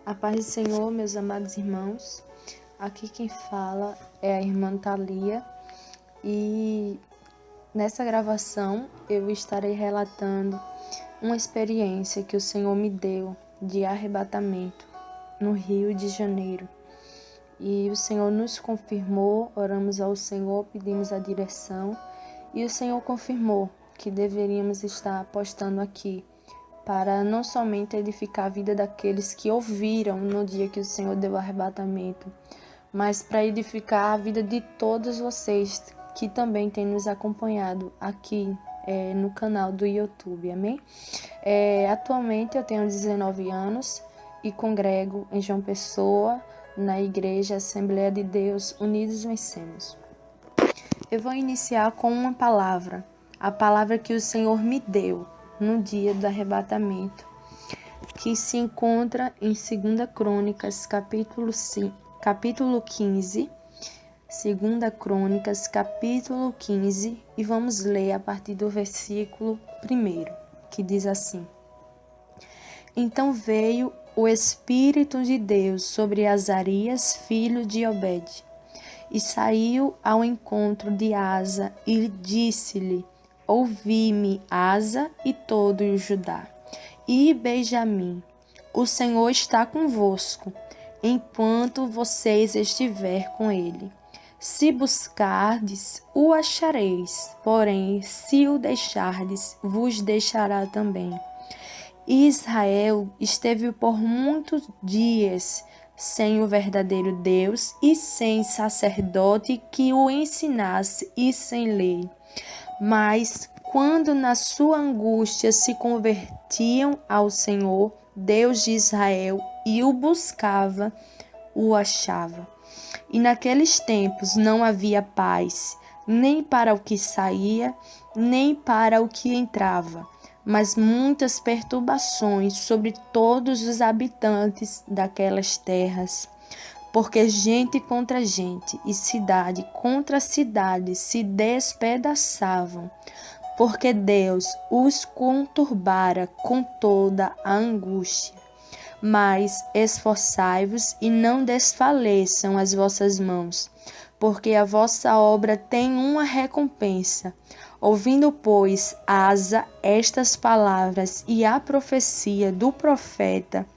A paz do Senhor, meus amados irmãos. Aqui quem fala é a irmã Thalia e nessa gravação eu estarei relatando uma experiência que o Senhor me deu de arrebatamento no Rio de Janeiro. E o Senhor nos confirmou, oramos ao Senhor, pedimos a direção e o Senhor confirmou que deveríamos estar apostando aqui para não somente edificar a vida daqueles que ouviram no dia que o Senhor deu o arrebatamento, mas para edificar a vida de todos vocês que também têm nos acompanhado aqui no canal do YouTube, amém? Atualmente eu tenho 19 anos e congrego em João Pessoa, na Igreja Assembleia de Deus Unidos Vencemos. Eu vou iniciar com uma palavra, a palavra que o Senhor me deu no dia do arrebatamento, que se encontra em 2 Crônicas, capítulo 15, 2 Crônicas, capítulo 15, e vamos ler a partir do versículo 1, que diz assim: Então veio o Espírito de Deus sobre Azarias, filho de Obed, e saiu ao encontro de Asa e disse-lhe: Ouvi-me, Asa e todo o Judá, e Benjamim, o Senhor está convosco, enquanto vocês estiver com ele. Se buscardes, o achareis, porém, se o deixardes, vos deixará também. Israel esteve por muitos dias sem o verdadeiro Deus e sem sacerdote que o ensinasse e sem lei. Mas, quando na sua angústia se convertiam ao Senhor, Deus de Israel, e o buscava, o achava. E naqueles tempos não havia paz, nem para o que saía, nem para o que entrava, mas muitas perturbações sobre todos os habitantes daquelas terras. Porque gente contra gente e cidade contra cidade se despedaçavam, porque Deus os conturbara com toda a angústia. Mas esforçai-vos e não desfaleçam as vossas mãos, porque a vossa obra tem uma recompensa. Ouvindo, pois, Asa estas palavras e a profecia do profeta,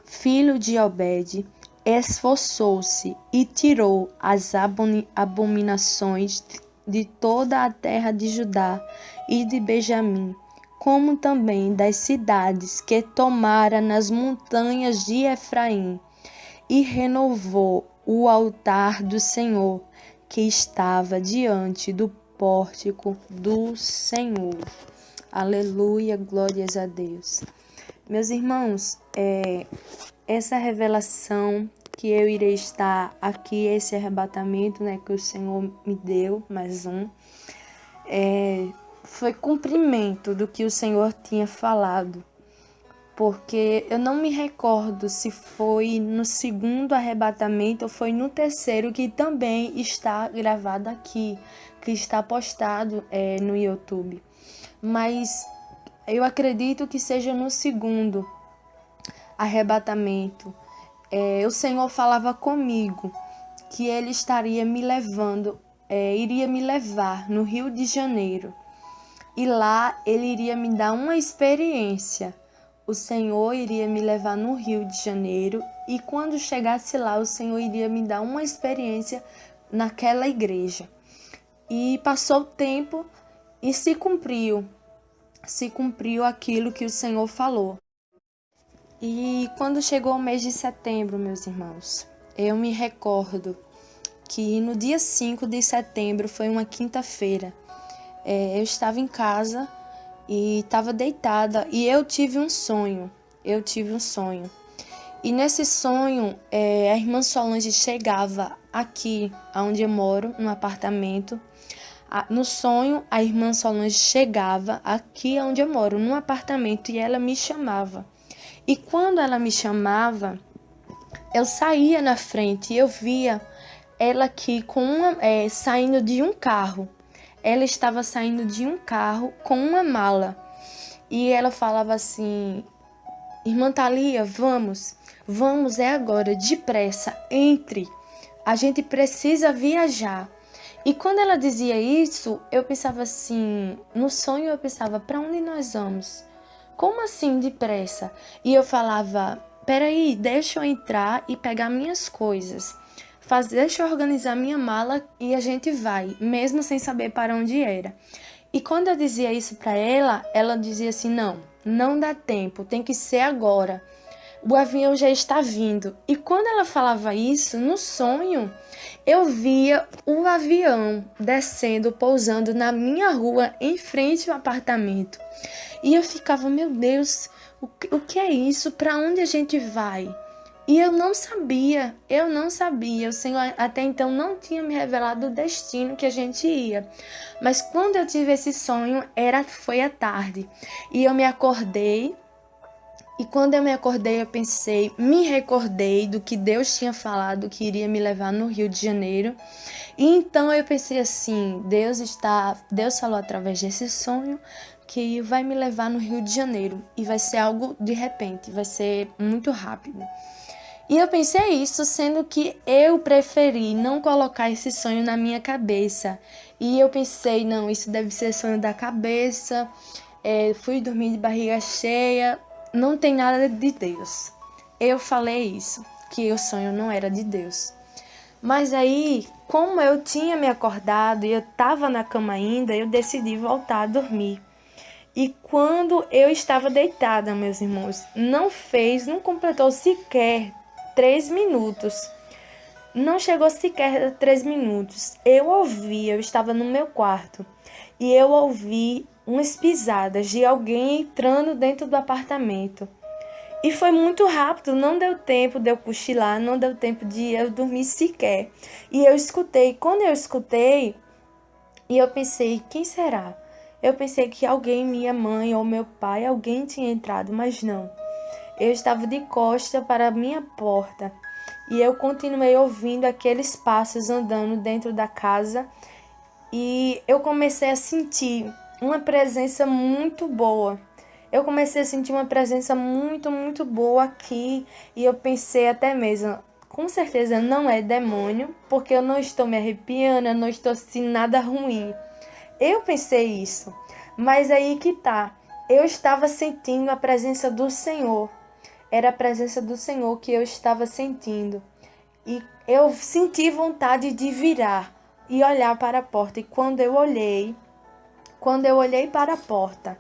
filho de Obed, esforçou-se e tirou as abominações de toda a terra de Judá e de Benjamim, como também das cidades que tomara nas montanhas de Efraim, e renovou o altar do Senhor, que estava diante do pórtico do Senhor. Aleluia, glórias a Deus. Meus irmãos, essa revelação que eu irei estar aqui, esse arrebatamento, que o Senhor me deu, mais um, foi cumprimento do que o Senhor tinha falado, porque eu não me recordo se foi no segundo arrebatamento ou foi no terceiro, que também está gravado aqui, que está postado no YouTube, mas eu acredito que seja no segundo arrebatamento. O Senhor falava comigo que Ele estaria me levando, iria me levar no Rio de Janeiro. E lá Ele iria me dar uma experiência. O Senhor iria me levar no Rio de Janeiro e quando chegasse lá, o Senhor iria me dar uma experiência naquela igreja. E passou o tempo e se cumpriu aquilo que o Senhor falou. E quando chegou o mês de setembro, meus irmãos, eu me recordo que no dia 5 de setembro, foi uma quinta-feira, eu estava em casa e estava deitada e eu tive um sonho. E nesse sonho, a irmã Solange chegava aqui, onde eu moro, no apartamento. No sonho, a irmã Solange chegava aqui onde eu moro, num apartamento, e ela me chamava. E quando ela me chamava, eu saía na frente e eu via ela aqui saindo de um carro. Ela estava saindo de um carro com uma mala. E ela falava assim: irmã Thalia, vamos, é agora, depressa, entre, a gente precisa viajar. E quando ela dizia isso, eu pensava assim, no sonho eu pensava, para onde nós vamos? Como assim depressa? E eu falava, peraí, deixa eu entrar e pegar minhas coisas. Deixa eu organizar minha mala e a gente vai, mesmo sem saber para onde era. E quando eu dizia isso para ela, ela dizia assim, não dá tempo, tem que ser agora. O avião já está vindo. E quando ela falava isso, no sonho, eu via o avião descendo, pousando na minha rua, em frente ao apartamento. E eu ficava, meu Deus, o que é isso? Para onde a gente vai? E eu não sabia. O Senhor até então não tinha me revelado o destino que a gente ia. Mas quando eu tive esse sonho, foi à tarde. E eu me acordei. E quando eu me acordei, eu me recordei do que Deus tinha falado que iria me levar no Rio de Janeiro. E então eu pensei assim, Deus falou através desse sonho que vai me levar no Rio de Janeiro e vai ser algo de repente, vai ser muito rápido. E eu pensei isso, sendo que eu preferi não colocar esse sonho na minha cabeça. E eu pensei, não, isso deve ser sonho da cabeça. Fui dormir de barriga cheia. Não tem nada de Deus. Eu falei isso, que o sonho não era de Deus. Mas aí, como eu tinha me acordado e eu estava na cama ainda, eu decidi voltar a dormir. E quando eu estava deitada, meus irmãos, não completou sequer 3 minutos. Não chegou sequer a 3 minutos. Eu estava no meu quarto, e eu ouvi umas pisadas de alguém entrando dentro do apartamento. E foi muito rápido, não deu tempo de eu cochilar, não deu tempo de eu dormir sequer. E eu escutei, quando eu escutei, e eu pensei, quem será? Eu pensei que alguém, minha mãe ou meu pai, alguém tinha entrado, mas não. Eu estava de costa para a minha porta e eu continuei ouvindo aqueles passos andando dentro da casa e eu comecei a sentir uma presença muito boa. Eu comecei a sentir uma presença muito, muito boa aqui e eu pensei até mesmo, com certeza não é demônio, porque eu não estou me arrepiando, eu não estou sentindo nada ruim. Eu pensei isso, mas aí que tá, eu estava sentindo a presença do Senhor. Era a presença do Senhor que eu estava sentindo. E eu senti vontade de virar e olhar para a porta. E quando eu olhei para a porta,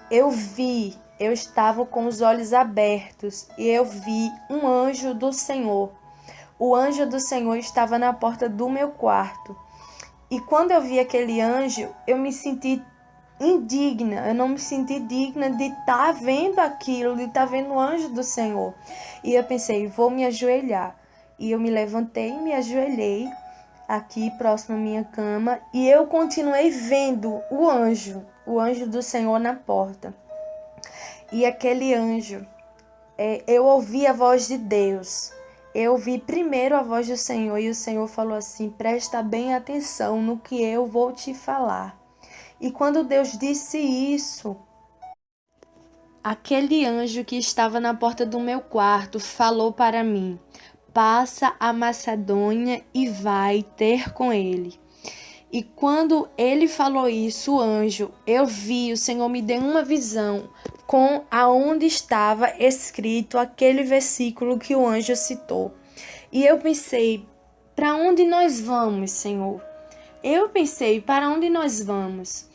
eu estava com os olhos abertos e eu vi um anjo do Senhor. O anjo do Senhor estava na porta do meu quarto. E quando eu vi aquele anjo, eu me senti indigna, eu não me senti digna de estar vendo aquilo, de estar vendo o anjo do Senhor. E eu pensei, vou me ajoelhar. E eu me levantei e me ajoelhei aqui próximo à minha cama e eu continuei vendo o anjo do Senhor na porta. E aquele anjo, eu ouvi a voz de Deus. Eu ouvi primeiro a voz do Senhor e o Senhor falou assim, presta bem atenção no que eu vou te falar. E quando Deus disse isso, aquele anjo que estava na porta do meu quarto falou para mim, passa a Macedônia e vai ter com ele. E quando ele falou isso, o anjo, eu vi, o Senhor me deu uma visão com aonde estava escrito aquele versículo que o anjo citou. E eu pensei, para onde nós vamos, Senhor? Eu pensei, para onde nós vamos?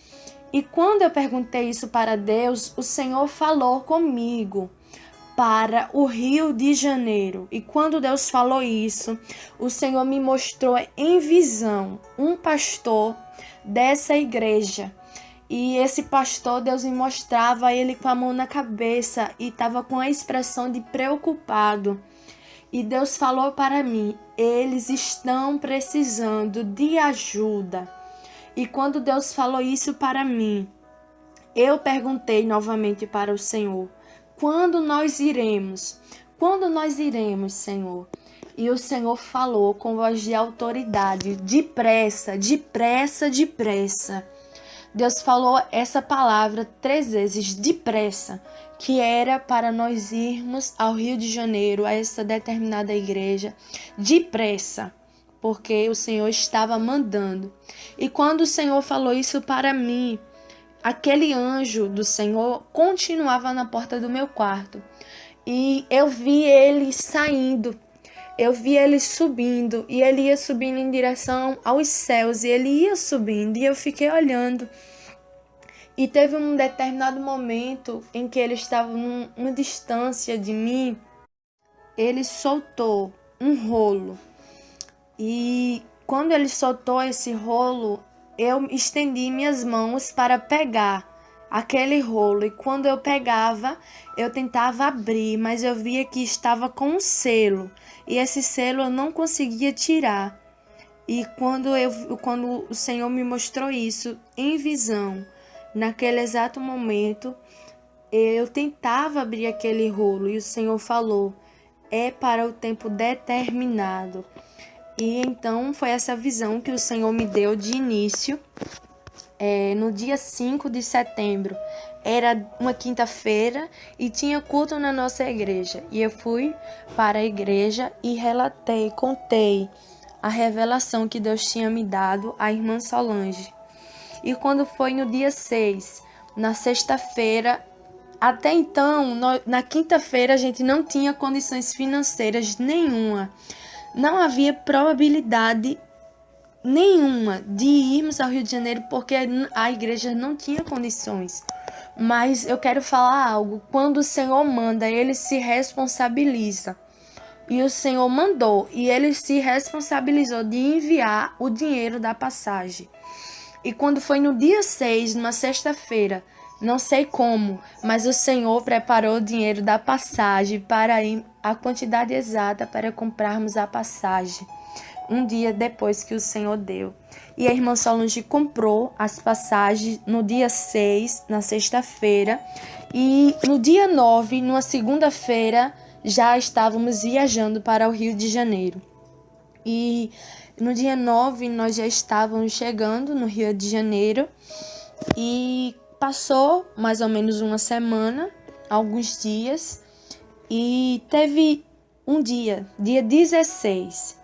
E quando eu perguntei isso para Deus, o Senhor falou comigo para o Rio de Janeiro. E quando Deus falou isso, o Senhor me mostrou em visão um pastor dessa igreja. E esse pastor, Deus me mostrava ele com a mão na cabeça e estava com a expressão de preocupado. E Deus falou para mim, eles estão precisando de ajuda. E quando Deus falou isso para mim, eu perguntei novamente para o Senhor, quando nós iremos? Quando nós iremos, Senhor? E o Senhor falou com voz de autoridade, depressa, depressa, depressa. Deus falou essa palavra 3 vezes, depressa. que era para nós irmos ao Rio de Janeiro, a essa determinada igreja, depressa, porque o Senhor estava mandando. E quando o Senhor falou isso para mim, aquele anjo do Senhor continuava na porta do meu quarto. E eu vi ele saindo, eu vi ele subindo, e ele ia subindo em direção aos céus, e ele ia subindo, e eu fiquei olhando. E teve um determinado momento em que ele estava numa distância de mim, ele soltou um rolo. E quando ele soltou esse rolo, eu estendi minhas mãos para pegar aquele rolo. E quando eu pegava, eu tentava abrir, mas eu via que estava com um selo. E esse selo eu não conseguia tirar. E quando o Senhor me mostrou isso em visão, naquele exato momento, eu tentava abrir aquele rolo e o Senhor falou: é para o tempo determinado. E então foi essa visão que o Senhor me deu de início, no dia 5 de setembro. Era uma quinta-feira e tinha culto na nossa igreja. E eu fui para a igreja e contei a revelação que Deus tinha me dado à irmã Solange. E quando foi no dia 6, na sexta-feira, até então, na quinta-feira a gente não tinha condições financeiras nenhuma. Não havia probabilidade nenhuma de irmos ao Rio de Janeiro porque a igreja não tinha condições. Mas eu quero falar algo. Quando o Senhor manda, ele se responsabiliza. E o Senhor mandou e ele se responsabilizou de enviar o dinheiro da passagem. E quando foi no dia 6, numa sexta-feira, não sei como, mas o Senhor preparou o dinheiro da passagem para ir, a quantidade exata para comprarmos a passagem, um dia depois que o Senhor deu. E a irmã Solange comprou as passagens no dia 6, na sexta-feira, e no dia 9, numa segunda-feira, já estávamos viajando para o Rio de Janeiro. E no dia 9, nós já estávamos chegando no Rio de Janeiro e passou mais ou menos uma semana, alguns dias, e teve um dia 16.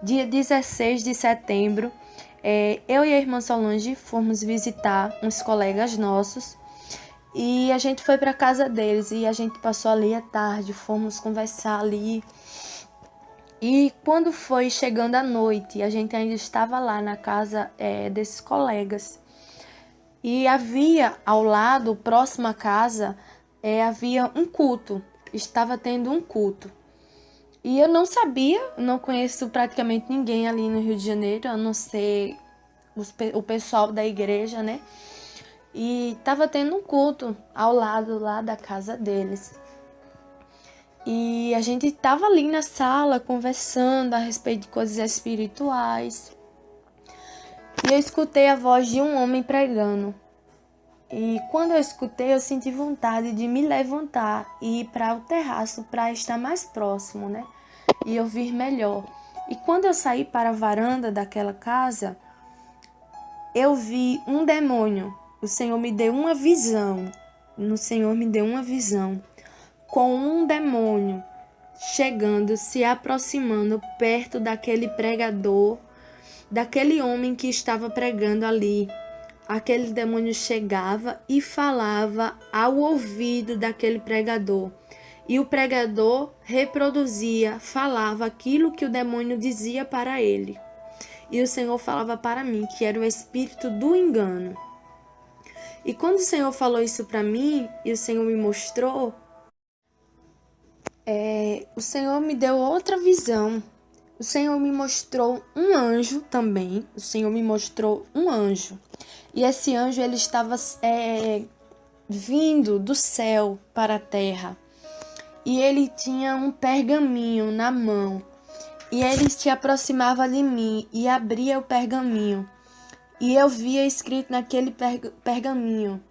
Dia 16 de setembro, eu e a irmã Solange fomos visitar uns colegas nossos e a gente foi para a casa deles e a gente passou ali à tarde, fomos conversar ali. E quando foi chegando a noite, a gente ainda estava lá na casa desses colegas. E havia ao lado, próximo à casa, havia um culto. Estava tendo um culto. E eu não sabia, não conheço praticamente ninguém ali no Rio de Janeiro, a não ser o pessoal da igreja, né? E estava tendo um culto ao lado lá da casa deles. E a gente estava ali na sala conversando a respeito de coisas espirituais. E eu escutei a voz de um homem pregando. E quando eu escutei, eu senti vontade de me levantar e ir para o terraço para estar mais próximo, né? E ouvir melhor. E quando eu saí para a varanda daquela casa, eu vi um demônio. O Senhor me deu uma visão. Com um demônio chegando, se aproximando perto daquele pregador, daquele homem que estava pregando ali. Aquele demônio chegava e falava ao ouvido daquele pregador. E o pregador reproduzia, falava aquilo que o demônio dizia para ele. E o Senhor falava para mim que era o espírito do engano. E quando o Senhor falou isso para mim, e o Senhor me mostrou, o Senhor me deu outra visão. O Senhor me mostrou um anjo também. E esse anjo, ele estava vindo do céu para a terra. E ele tinha um pergaminho na mão. E ele se aproximava de mim e abria o pergaminho. E eu via escrito naquele pergaminho: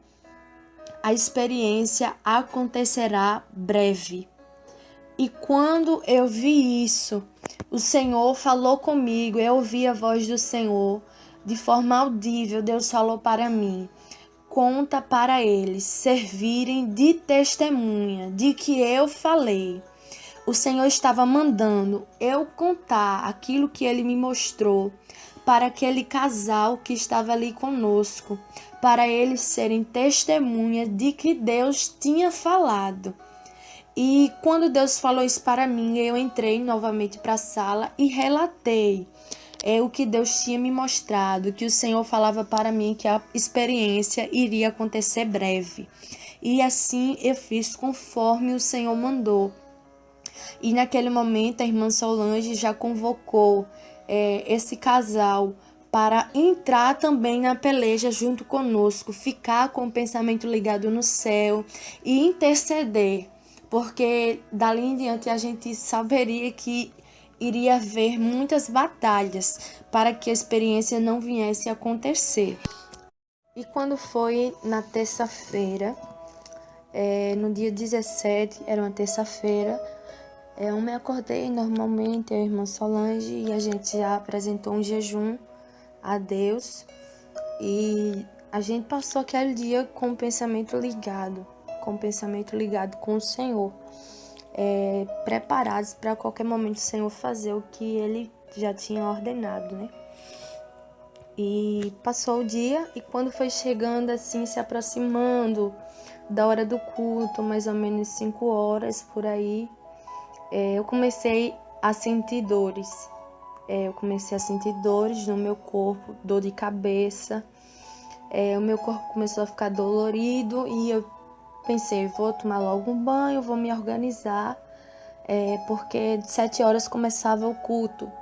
a experiência acontecerá breve. E quando eu vi isso, o Senhor falou comigo, eu ouvi a voz do Senhor de forma audível. Deus falou para mim: conta para eles servirem de testemunha de que eu falei. O Senhor estava mandando eu contar aquilo que ele me mostrou para aquele casal que estava ali conosco, para eles serem testemunha de que Deus tinha falado. E quando Deus falou isso para mim, eu entrei novamente para a sala e relatei o que Deus tinha me mostrado, que o Senhor falava para mim que a experiência iria acontecer breve. E assim eu fiz conforme o Senhor mandou. E naquele momento a irmã Solange já convocou esse casal para entrar também na peleja junto conosco, ficar com o pensamento ligado no céu e interceder, porque dali em diante a gente saberia que iria haver muitas batalhas para que a experiência não viesse a acontecer. E quando foi na terça-feira, no dia 17, era uma terça-feira, eu me acordei normalmente, eu e a irmã Solange, e a gente já apresentou um jejum a Deus. E a gente passou aquele dia com o pensamento ligado com o Senhor, preparados para qualquer momento o Senhor fazer o que Ele já tinha ordenado, né? E passou o dia, e quando foi chegando assim, se aproximando da hora do culto, mais ou menos 5 horas por aí, eu comecei a sentir dores. Eu comecei a sentir dores no meu corpo, dor de cabeça. O meu corpo começou a ficar dolorido e eu pensei, vou tomar logo um banho, vou me organizar, porque de 7 horas começava o culto.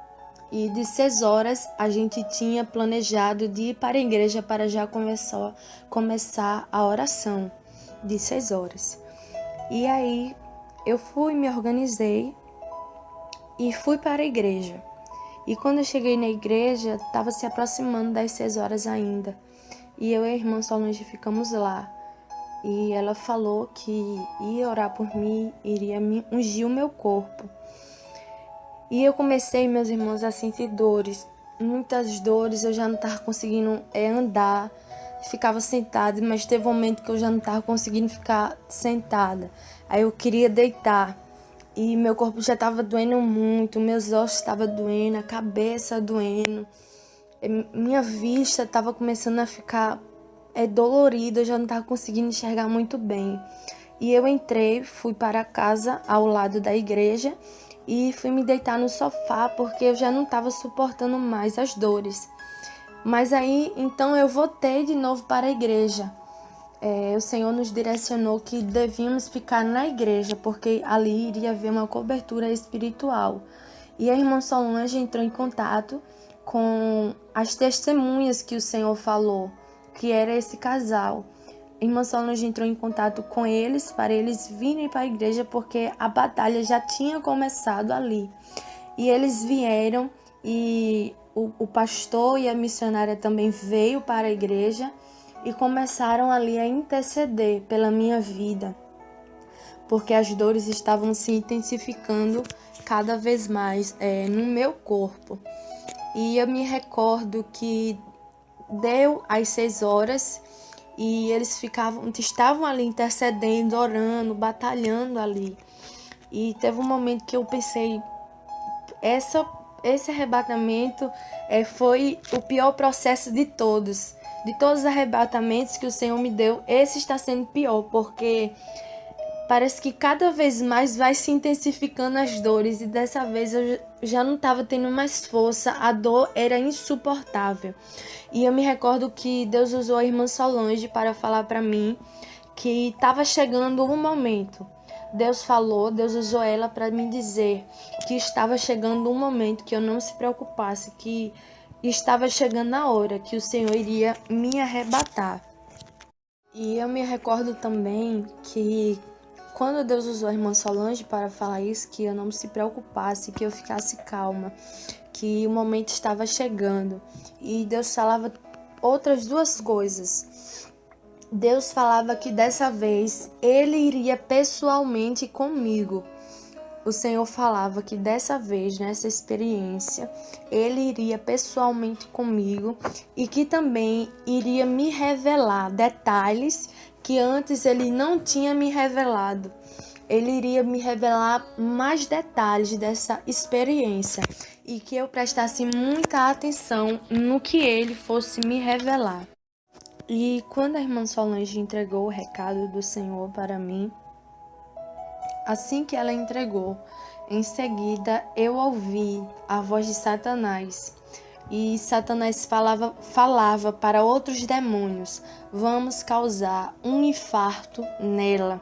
E de 6 horas a gente tinha planejado de ir para a igreja para já começar a oração de 6 horas. E aí eu fui, me organizei e fui para a igreja. E quando eu cheguei na igreja, estava se aproximando das 6 horas ainda. E eu e a irmã Solange ficamos lá. E ela falou que ia orar por mim, iria me ungir o meu corpo. E eu comecei, meus irmãos, a sentir dores. Muitas dores, eu já não estava conseguindo andar. Ficava sentada, mas teve um momento que eu já não estava conseguindo ficar sentada. Aí eu queria deitar. E meu corpo já estava doendo muito, meus ossos estavam doendo, a cabeça doendo. Minha vista estava começando a ficar dolorida, eu já não estava conseguindo enxergar muito bem. E eu entrei, fui para a casa ao lado da igreja e fui me deitar no sofá porque eu já não estava suportando mais as dores. Mas aí, então eu voltei de novo para a igreja. O Senhor nos direcionou que devíamos ficar na igreja, porque ali iria haver uma cobertura espiritual. E a irmã Solange entrou em contato com as testemunhas que o Senhor falou, que era esse casal. A irmã Solange entrou em contato com eles, para eles virem para a igreja, porque a batalha já tinha começado ali. E eles vieram, e o pastor e a missionária também veio para a igreja, e começaram ali a interceder pela minha vida, porque as dores estavam se intensificando cada vez mais no meu corpo. E eu me recordo que deu às 6 horas e eles estavam ali intercedendo, orando, batalhando ali. E teve um momento que eu pensei, esse arrebatamento foi o pior processo de todos. De todos os arrebatamentos que o Senhor me deu, esse está sendo pior, porque parece que cada vez mais vai se intensificando as dores, e dessa vez eu já não estava tendo mais força, a dor era insuportável. E eu me recordo que Deus usou a irmã Solange para falar para mim que estava chegando um momento. Deus usou ela para me dizer que estava chegando um momento, que eu não se preocupasse, que estava chegando a hora que o Senhor iria me arrebatar. E eu me recordo também que quando Deus usou a irmã Solange para falar isso, que eu não se preocupasse, que eu ficasse calma, que o momento estava chegando. E Deus falava outras duas coisas. Deus falava que dessa vez Ele iria pessoalmente comigo. o Senhor falava que dessa vez, nessa experiência, Ele iria pessoalmente comigo e que também iria me revelar detalhes que antes Ele não tinha me revelado. Ele iria me revelar mais detalhes dessa experiência e que eu prestasse muita atenção no que Ele fosse me revelar. E quando a irmã Solange entregou o recado do Senhor para mim, assim que ela entregou, em seguida eu ouvi a voz de Satanás. E Satanás falava para outros demônios: vamos causar um infarto nela.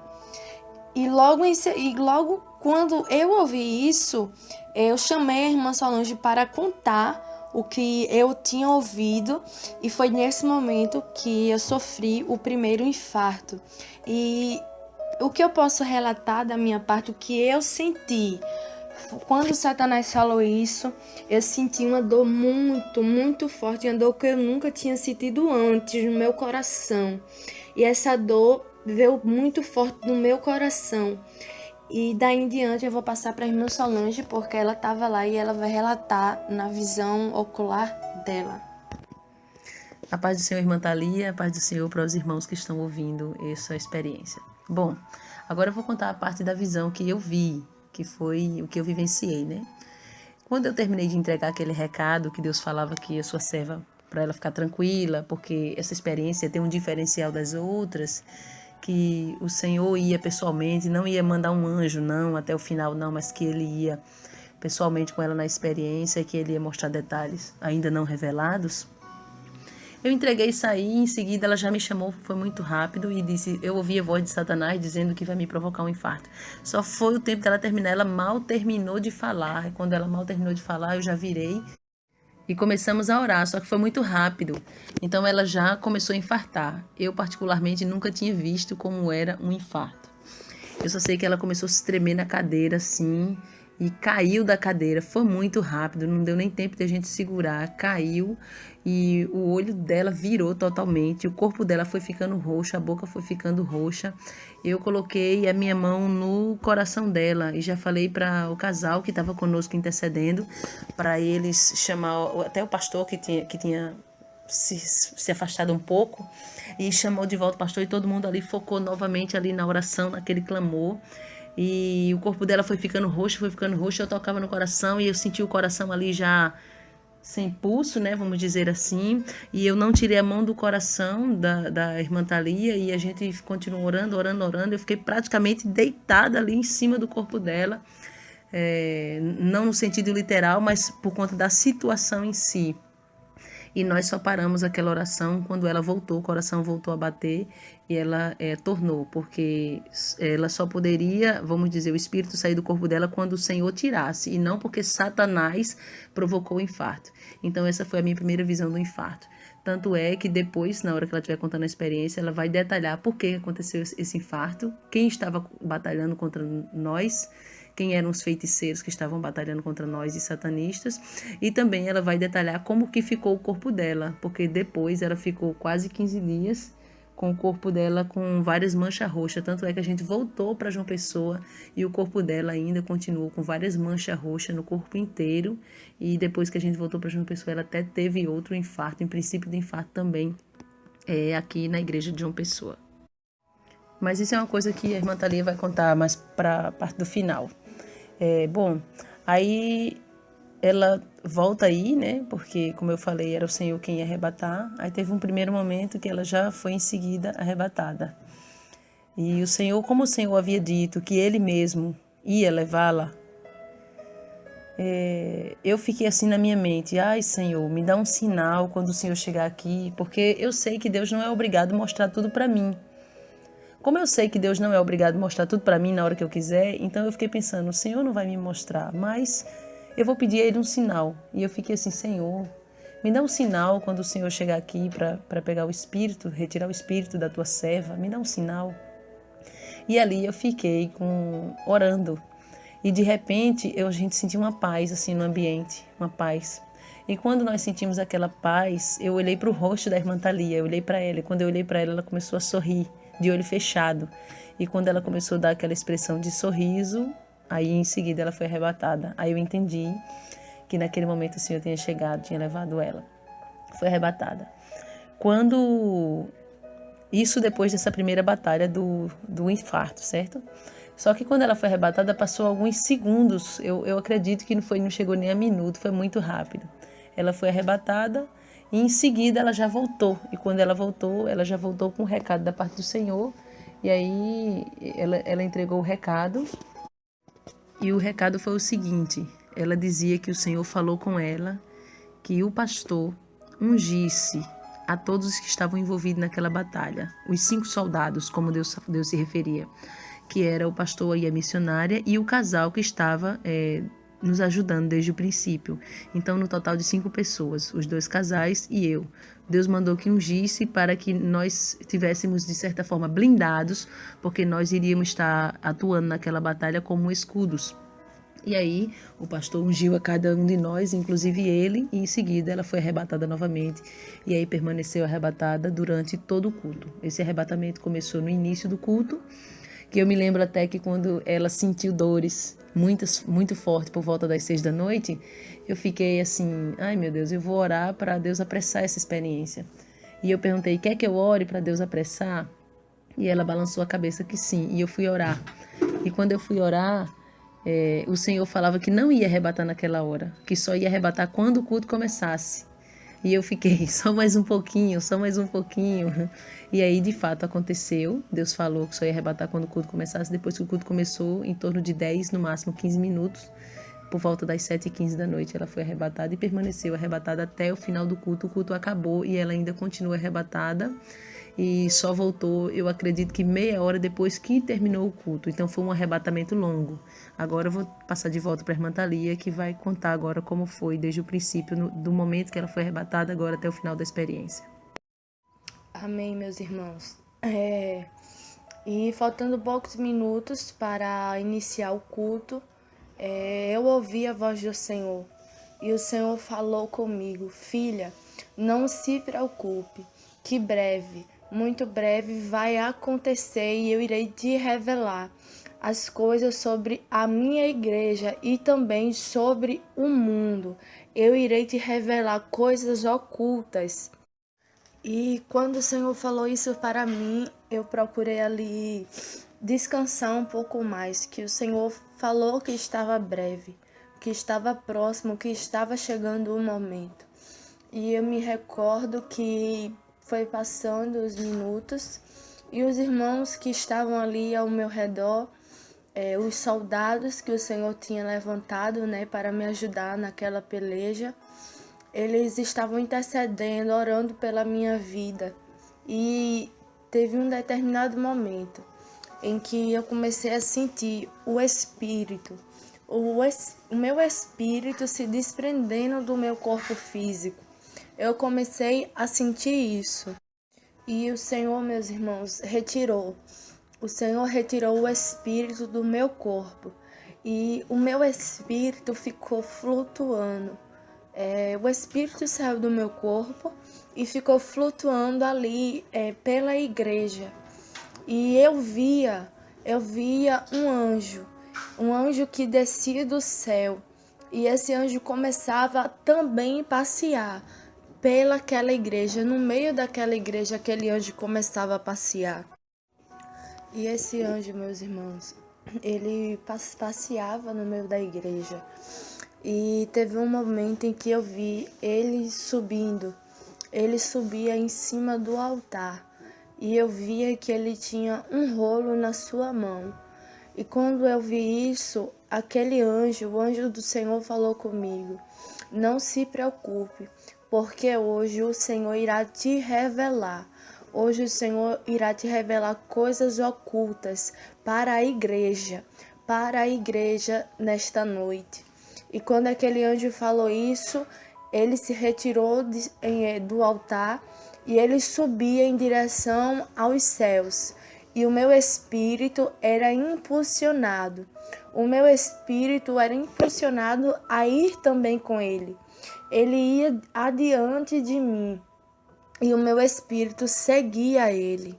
E logo quando eu ouvi isso, eu chamei a irmã Solange para contar o que eu tinha ouvido, e foi nesse momento que eu sofri o primeiro infarto. E o que eu posso relatar da minha parte, o que eu senti? Quando Satanás falou isso, eu senti uma dor muito, muito forte, uma dor que eu nunca tinha sentido antes no meu coração. E essa dor veio muito forte no meu coração. E daí em diante eu vou passar para a irmã Solange, porque ela estava lá e ela vai relatar na visão ocular dela. A paz do Senhor, irmã Thalia, a paz do Senhor para os irmãos que estão ouvindo essa experiência. Bom, agora eu vou contar a parte da visão que eu vi, que foi o que eu vivenciei, né? Quando eu terminei de entregar aquele recado que Deus falava que a sua serva, para ela ficar tranquila, porque essa experiência tem um diferencial das outras, que o Senhor ia pessoalmente, não ia mandar um anjo, não, até o final, não, mas que Ele ia pessoalmente com ela na experiência, que Ele ia mostrar detalhes ainda não revelados. Eu entreguei isso aí, em seguida ela já me chamou, foi muito rápido e disse, eu ouvi a voz de Satanás dizendo que vai me provocar um infarto. Só foi o tempo dela terminar, ela mal terminou de falar. E quando ela mal terminou de falar, eu já virei e começamos a orar, só que foi muito rápido. Então ela já começou a infartar. Eu particularmente nunca tinha visto como era um infarto. Eu só sei que ela começou a se tremer na cadeira assim e caiu da cadeira. Foi muito rápido, não deu nem tempo de a gente segurar. Caiu e o olho dela virou totalmente. O corpo dela foi ficando roxo, a boca foi ficando roxa. Eu coloquei a minha mão no coração dela e já falei para o casal que estava conosco intercedendo, para eles chamar até o pastor que tinha se afastado um pouco, e chamou de volta o pastor, e todo mundo ali focou novamente ali na oração, naquele clamor, e o corpo dela foi ficando roxo, eu tocava no coração e eu senti o coração ali já sem pulso, né, vamos dizer assim, e eu não tirei a mão do coração da irmã Thalia, e a gente continuou orando, eu fiquei praticamente deitada ali em cima do corpo dela, não no sentido literal, mas por conta da situação em si. E nós só paramos aquela oração quando ela voltou, o coração voltou a bater e ela tornou, porque ela só poderia, vamos dizer, o espírito sair do corpo dela quando o Senhor tirasse, e não porque Satanás provocou o infarto. Então essa foi a minha primeira visão do infarto. Tanto é que depois, na hora que ela estiver contando a experiência, ela vai detalhar por que aconteceu esse infarto, quem estava batalhando contra nós, quem eram os feiticeiros que estavam batalhando contra nós e satanistas, e também ela vai detalhar como que ficou o corpo dela, porque depois ela ficou quase 15 dias com o corpo dela com várias manchas roxas, tanto é que a gente voltou para João Pessoa e o corpo dela ainda continuou com várias manchas roxas no corpo inteiro, e depois que a gente voltou para João Pessoa ela até teve outro infarto, em princípio de infarto também, aqui na igreja de João Pessoa. Mas isso é uma coisa que a irmã Thalia vai contar mais para a parte do final. Bom, aí ela volta aí, né? Porque, como eu falei, era o Senhor quem ia arrebatar. Aí teve um primeiro momento que ela já foi em seguida arrebatada. E o Senhor, como o Senhor havia dito que Ele mesmo ia levá-la, eu fiquei assim na minha mente, ai Senhor, me dá um sinal quando o Senhor chegar aqui, porque eu sei que Deus não é obrigado a mostrar tudo para mim. Como eu sei que Deus não é obrigado a mostrar tudo para mim na hora que eu quiser, então eu fiquei pensando, o Senhor não vai me mostrar, mas eu vou pedir a Ele um sinal. E eu fiquei assim, Senhor, me dá um sinal quando o Senhor chegar aqui para pegar o Espírito, retirar o Espírito da tua serva, me dá um sinal. E ali eu fiquei orando. E de repente a gente sentiu uma paz assim no ambiente, uma paz. E quando nós sentimos aquela paz, eu olhei para o rosto da irmã Thalia, eu olhei para ela, e quando eu olhei para ela, ela começou a sorrir, de olho fechado. E quando ela começou a dar aquela expressão de sorriso, Aí em seguida ela foi arrebatada. Aí eu entendi que naquele momento o Senhor tinha chegado, tinha levado ela. Foi arrebatada. Quando... Isso depois dessa primeira batalha do infarto, certo? Só que quando ela foi arrebatada, passou alguns segundos. Eu acredito que não chegou nem a minuto, foi muito rápido. Ela foi arrebatada e em seguida ela já voltou. E quando ela já voltou com um recado da parte do Senhor. E aí ela entregou o recado. E o recado foi o seguinte: ela dizia que o Senhor falou com ela que o pastor ungisse a todos os que estavam envolvidos naquela batalha, os 5 soldados, como Deus se referia, que era o pastor e a missionária e o casal que estava nos ajudando desde o princípio. Então, no total de 5 pessoas, os 2 casais e eu. Deus mandou que ungisse para que nós tivéssemos, de certa forma, blindados, porque nós iríamos estar atuando naquela batalha como escudos. E aí o pastor ungiu a cada um de nós, inclusive ele, e em seguida ela foi arrebatada novamente. E aí permaneceu arrebatada durante todo o culto. Esse arrebatamento começou no início do culto, que eu me lembro até que quando ela sentiu dores muito forte por volta das 6 da noite, eu fiquei assim, ai meu Deus, eu vou orar para Deus apressar essa experiência. E eu perguntei, quer que eu ore para Deus apressar? E ela balançou a cabeça que sim, e eu fui orar. E quando eu fui orar, o Senhor falava que não ia arrebatar naquela hora, que só ia arrebatar quando o culto começasse. E eu fiquei, só mais um pouquinho, só mais um pouquinho. E aí, de fato, aconteceu. Deus falou que só ia arrebatar quando o culto começasse. Depois que o culto começou, em torno de 10, no máximo 15 minutos, por volta das 7h15 da noite, ela foi arrebatada e permaneceu arrebatada até o final do culto. O culto acabou e ela ainda continua arrebatada. E só voltou, eu acredito que meia hora depois que terminou o culto. Então foi um arrebatamento longo. Agora eu vou passar de volta para a irmã Thalia, que vai contar agora como foi desde o princípio, do momento que ela foi arrebatada, agora até o final da experiência. Amém, meus irmãos. E faltando poucos minutos para iniciar o culto, eu ouvi a voz do Senhor. E o Senhor falou comigo: filha, não se preocupe, que breve, muito breve vai acontecer e eu irei te revelar as coisas sobre a minha igreja e também sobre o mundo. Eu irei te revelar coisas ocultas. E quando o Senhor falou isso para mim, eu procurei ali descansar um pouco mais, que o Senhor falou que estava breve, que estava próximo, que estava chegando o momento. E eu me recordo que foi passando os minutos e os irmãos que estavam ali ao meu redor, os soldados que o Senhor tinha levantado, para me ajudar naquela peleja, eles estavam intercedendo, orando pela minha vida. E teve um determinado momento em que eu comecei a sentir o Espírito, o meu espírito se desprendendo do meu corpo físico. Eu comecei a sentir isso. E o Senhor, meus irmãos, retirou. O Senhor retirou o espírito do meu corpo. E o meu espírito ficou flutuando. O espírito saiu do meu corpo e ficou flutuando ali pela igreja. E eu via um anjo que descia do céu. E esse anjo começava também a passear pelaquela igreja. No meio daquela igreja, aquele anjo começava a passear. E esse anjo, meus irmãos, ele passeava no meio da igreja. E teve um momento em que eu vi ele subindo. Ele subia em cima do altar. E eu via que ele tinha um rolo na sua mão. E quando eu vi isso, aquele anjo, o anjo do Senhor falou comigo: não se preocupe, porque hoje o Senhor irá te revelar. Hoje o Senhor irá te revelar coisas ocultas para a igreja nesta noite. E quando aquele anjo falou isso, ele se retirou do altar e ele subia em direção aos céus. E o meu espírito era impulsionado. O meu espírito era impulsionado a ir também com ele. Ele ia adiante de mim. E o meu espírito seguia ele.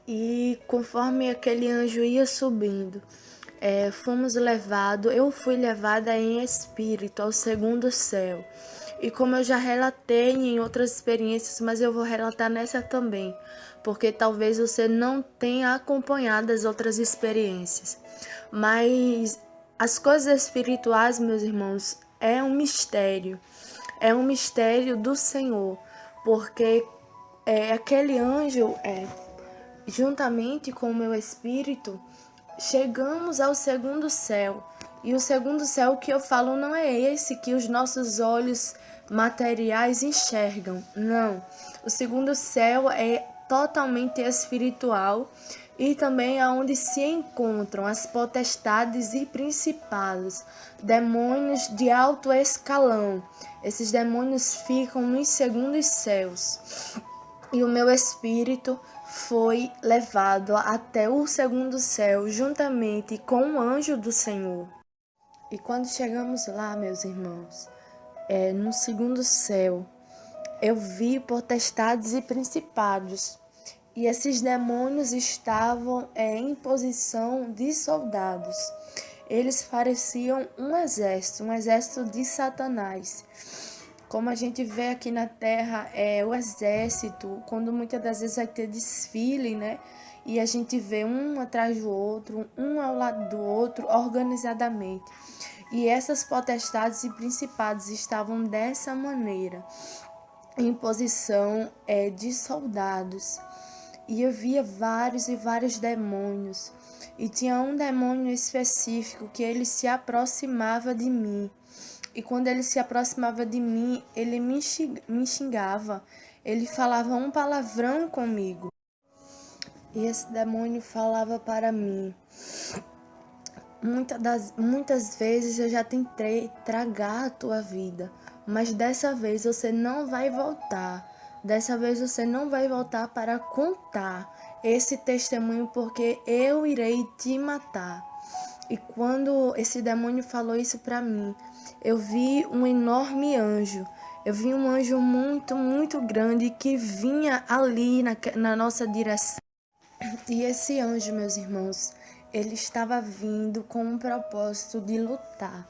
E conforme aquele anjo ia subindo, eu fui levada em espírito ao segundo céu. E como eu já relatei em outras experiências, mas eu vou relatar nessa também, porque talvez você não tenha acompanhado as outras experiências. Mas as coisas espirituais, meus irmãos, é um mistério. É um mistério do Senhor, porque aquele anjo, juntamente com o meu espírito, chegamos ao segundo céu. E o segundo céu que eu falo não é esse que os nossos olhos materiais enxergam. Não. O segundo céu é totalmente espiritual e também é onde se encontram as potestades e principados, demônios de alto escalão. Esses demônios ficam nos segundos céus. E o meu espírito foi levado até o segundo céu, juntamente com o anjo do Senhor. E quando chegamos lá, meus irmãos, no segundo céu, eu vi potestades e principados. E esses demônios estavam em posição de soldados. Eles pareciam um exército de Satanás. Como a gente vê aqui na Terra, o exército, quando muitas das vezes vai ter desfile, né? E a gente vê um atrás do outro, um ao lado do outro, organizadamente. E essas potestades e principados estavam dessa maneira, em posição de soldados. E eu via vários e vários demônios. E tinha um demônio específico que ele se aproximava de mim. E quando ele se aproximava de mim, ele me xingava. Ele falava um palavrão comigo. E esse demônio falava para mim: muitas vezes eu já tentei tragar a tua vida, mas dessa vez você não vai voltar. Dessa vez você não vai voltar para contar esse testemunho, porque eu irei te matar. E quando esse demônio falou isso para mim, eu vi um enorme anjo. Eu vi um anjo muito, muito grande que vinha ali na nossa direção. E esse anjo, meus irmãos, ele estava vindo com um propósito de lutar.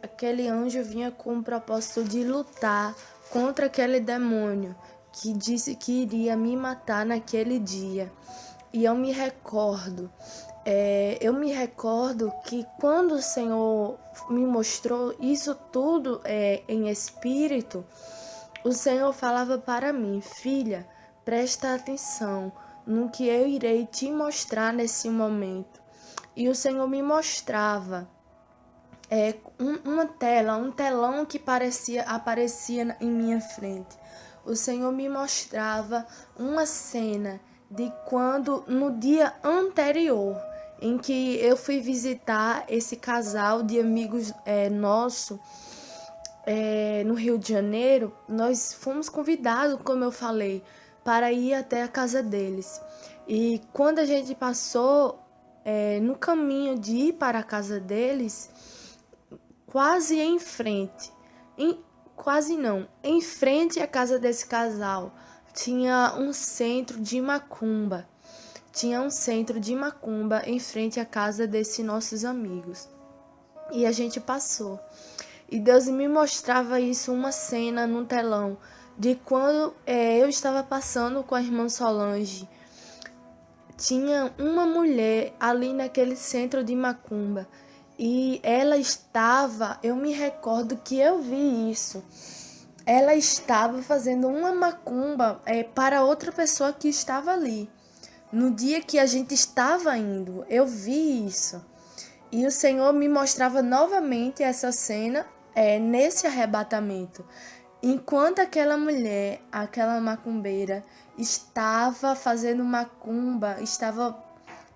Aquele anjo vinha com um propósito de lutar contra aquele demônio que disse que iria me matar naquele dia. E eu me recordo que quando o Senhor me mostrou isso tudo em espírito, o Senhor falava para mim: filha, presta atenção no que eu irei te mostrar nesse momento. E o Senhor me mostrava um telão que aparecia em minha frente. O Senhor me mostrava uma cena de quando, no dia anterior, em que eu fui visitar esse casal de amigos nosso no Rio de Janeiro, nós fomos convidados, como eu falei, para ir até a casa deles. E quando a gente passou no caminho de ir para a casa deles, quase em frente, em frente à casa desse casal, tinha um centro de macumba. Tinha um centro de macumba em frente à casa desses nossos amigos. E a gente passou. E Deus me mostrava isso, uma cena num telão, de quando eu estava passando com a irmã Solange. Tinha uma mulher ali naquele centro de macumba. E ela estava, eu me recordo que eu vi isso. Ela estava fazendo uma macumba para outra pessoa que estava ali. No dia que a gente estava indo, eu vi isso. E o Senhor me mostrava novamente essa cena nesse arrebatamento. Enquanto aquela mulher, aquela macumbeira, estava fazendo macumba,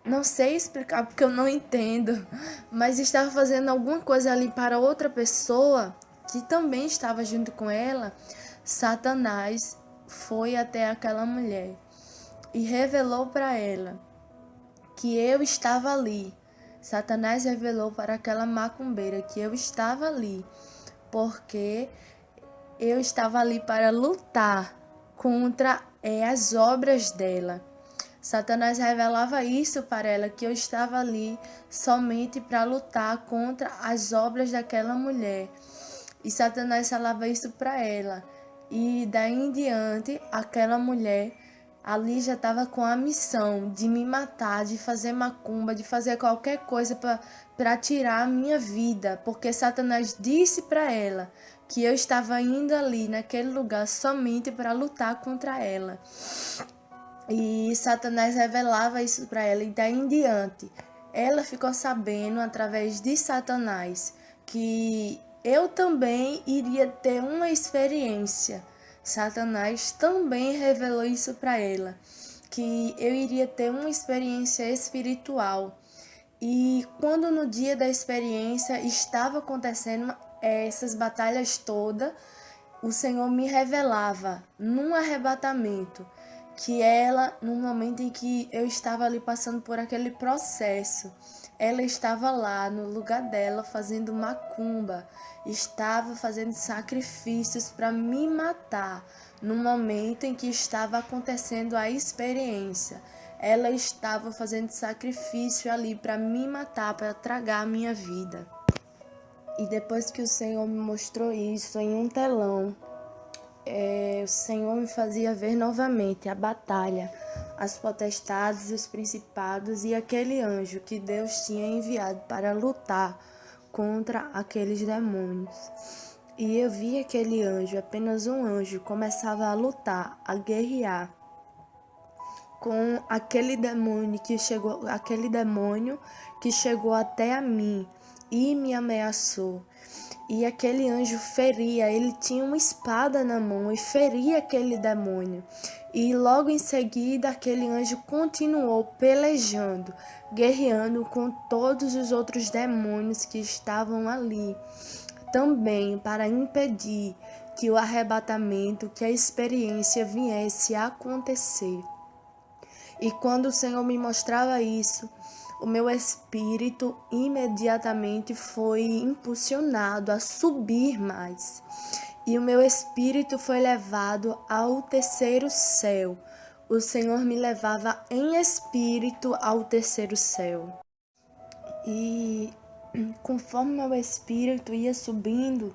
não sei explicar porque eu não entendo, mas estava fazendo alguma coisa ali para outra pessoa que também estava junto com ela, Satanás foi até aquela mulher e revelou para ela que eu estava ali. Satanás revelou para aquela macumbeira que eu estava ali, porque eu estava ali para lutar contra as obras dela. Satanás revelava isso para ela, que eu estava ali somente para lutar contra as obras daquela mulher. E Satanás falava isso para ela. E daí em diante, aquela mulher ali já estava com a missão de me matar, de fazer macumba, de fazer qualquer coisa para tirar a minha vida, porque Satanás disse para ela que eu estava indo ali naquele lugar somente para lutar contra ela. E Satanás revelava isso para ela, e daí em diante ela ficou sabendo através de Satanás que eu também iria ter uma experiência. Satanás também revelou isso para ela, que eu iria ter uma experiência espiritual. E quando no dia da experiência estava acontecendo essas batalhas todas, o Senhor me revelava num arrebatamento que ela, no momento em que eu estava ali passando por aquele processo, ela estava lá no lugar dela fazendo macumba, estava fazendo sacrifícios para me matar, no momento em que estava acontecendo a experiência. Ela estava fazendo sacrifício ali para me matar, para tragar a minha vida. E depois que o Senhor me mostrou isso em um telão, o Senhor me fazia ver novamente a batalha, as potestades, os principados e aquele anjo que Deus tinha enviado para lutar contra aqueles demônios. E eu vi aquele anjo, apenas um anjo, começava a lutar, a guerrear com aquele demônio que chegou até a mim e me ameaçou. E aquele anjo feria, ele tinha uma espada na mão e feria aquele demônio. E logo em seguida aquele anjo continuou pelejando, guerreando com todos os outros demônios que estavam ali, também para impedir que o arrebatamento, que a experiência viesse a acontecer. E quando o Senhor me mostrava isso, o meu espírito imediatamente foi impulsionado a subir mais. E o meu espírito foi levado ao terceiro céu. O Senhor me levava em espírito ao terceiro céu. E conforme meu espírito ia subindo,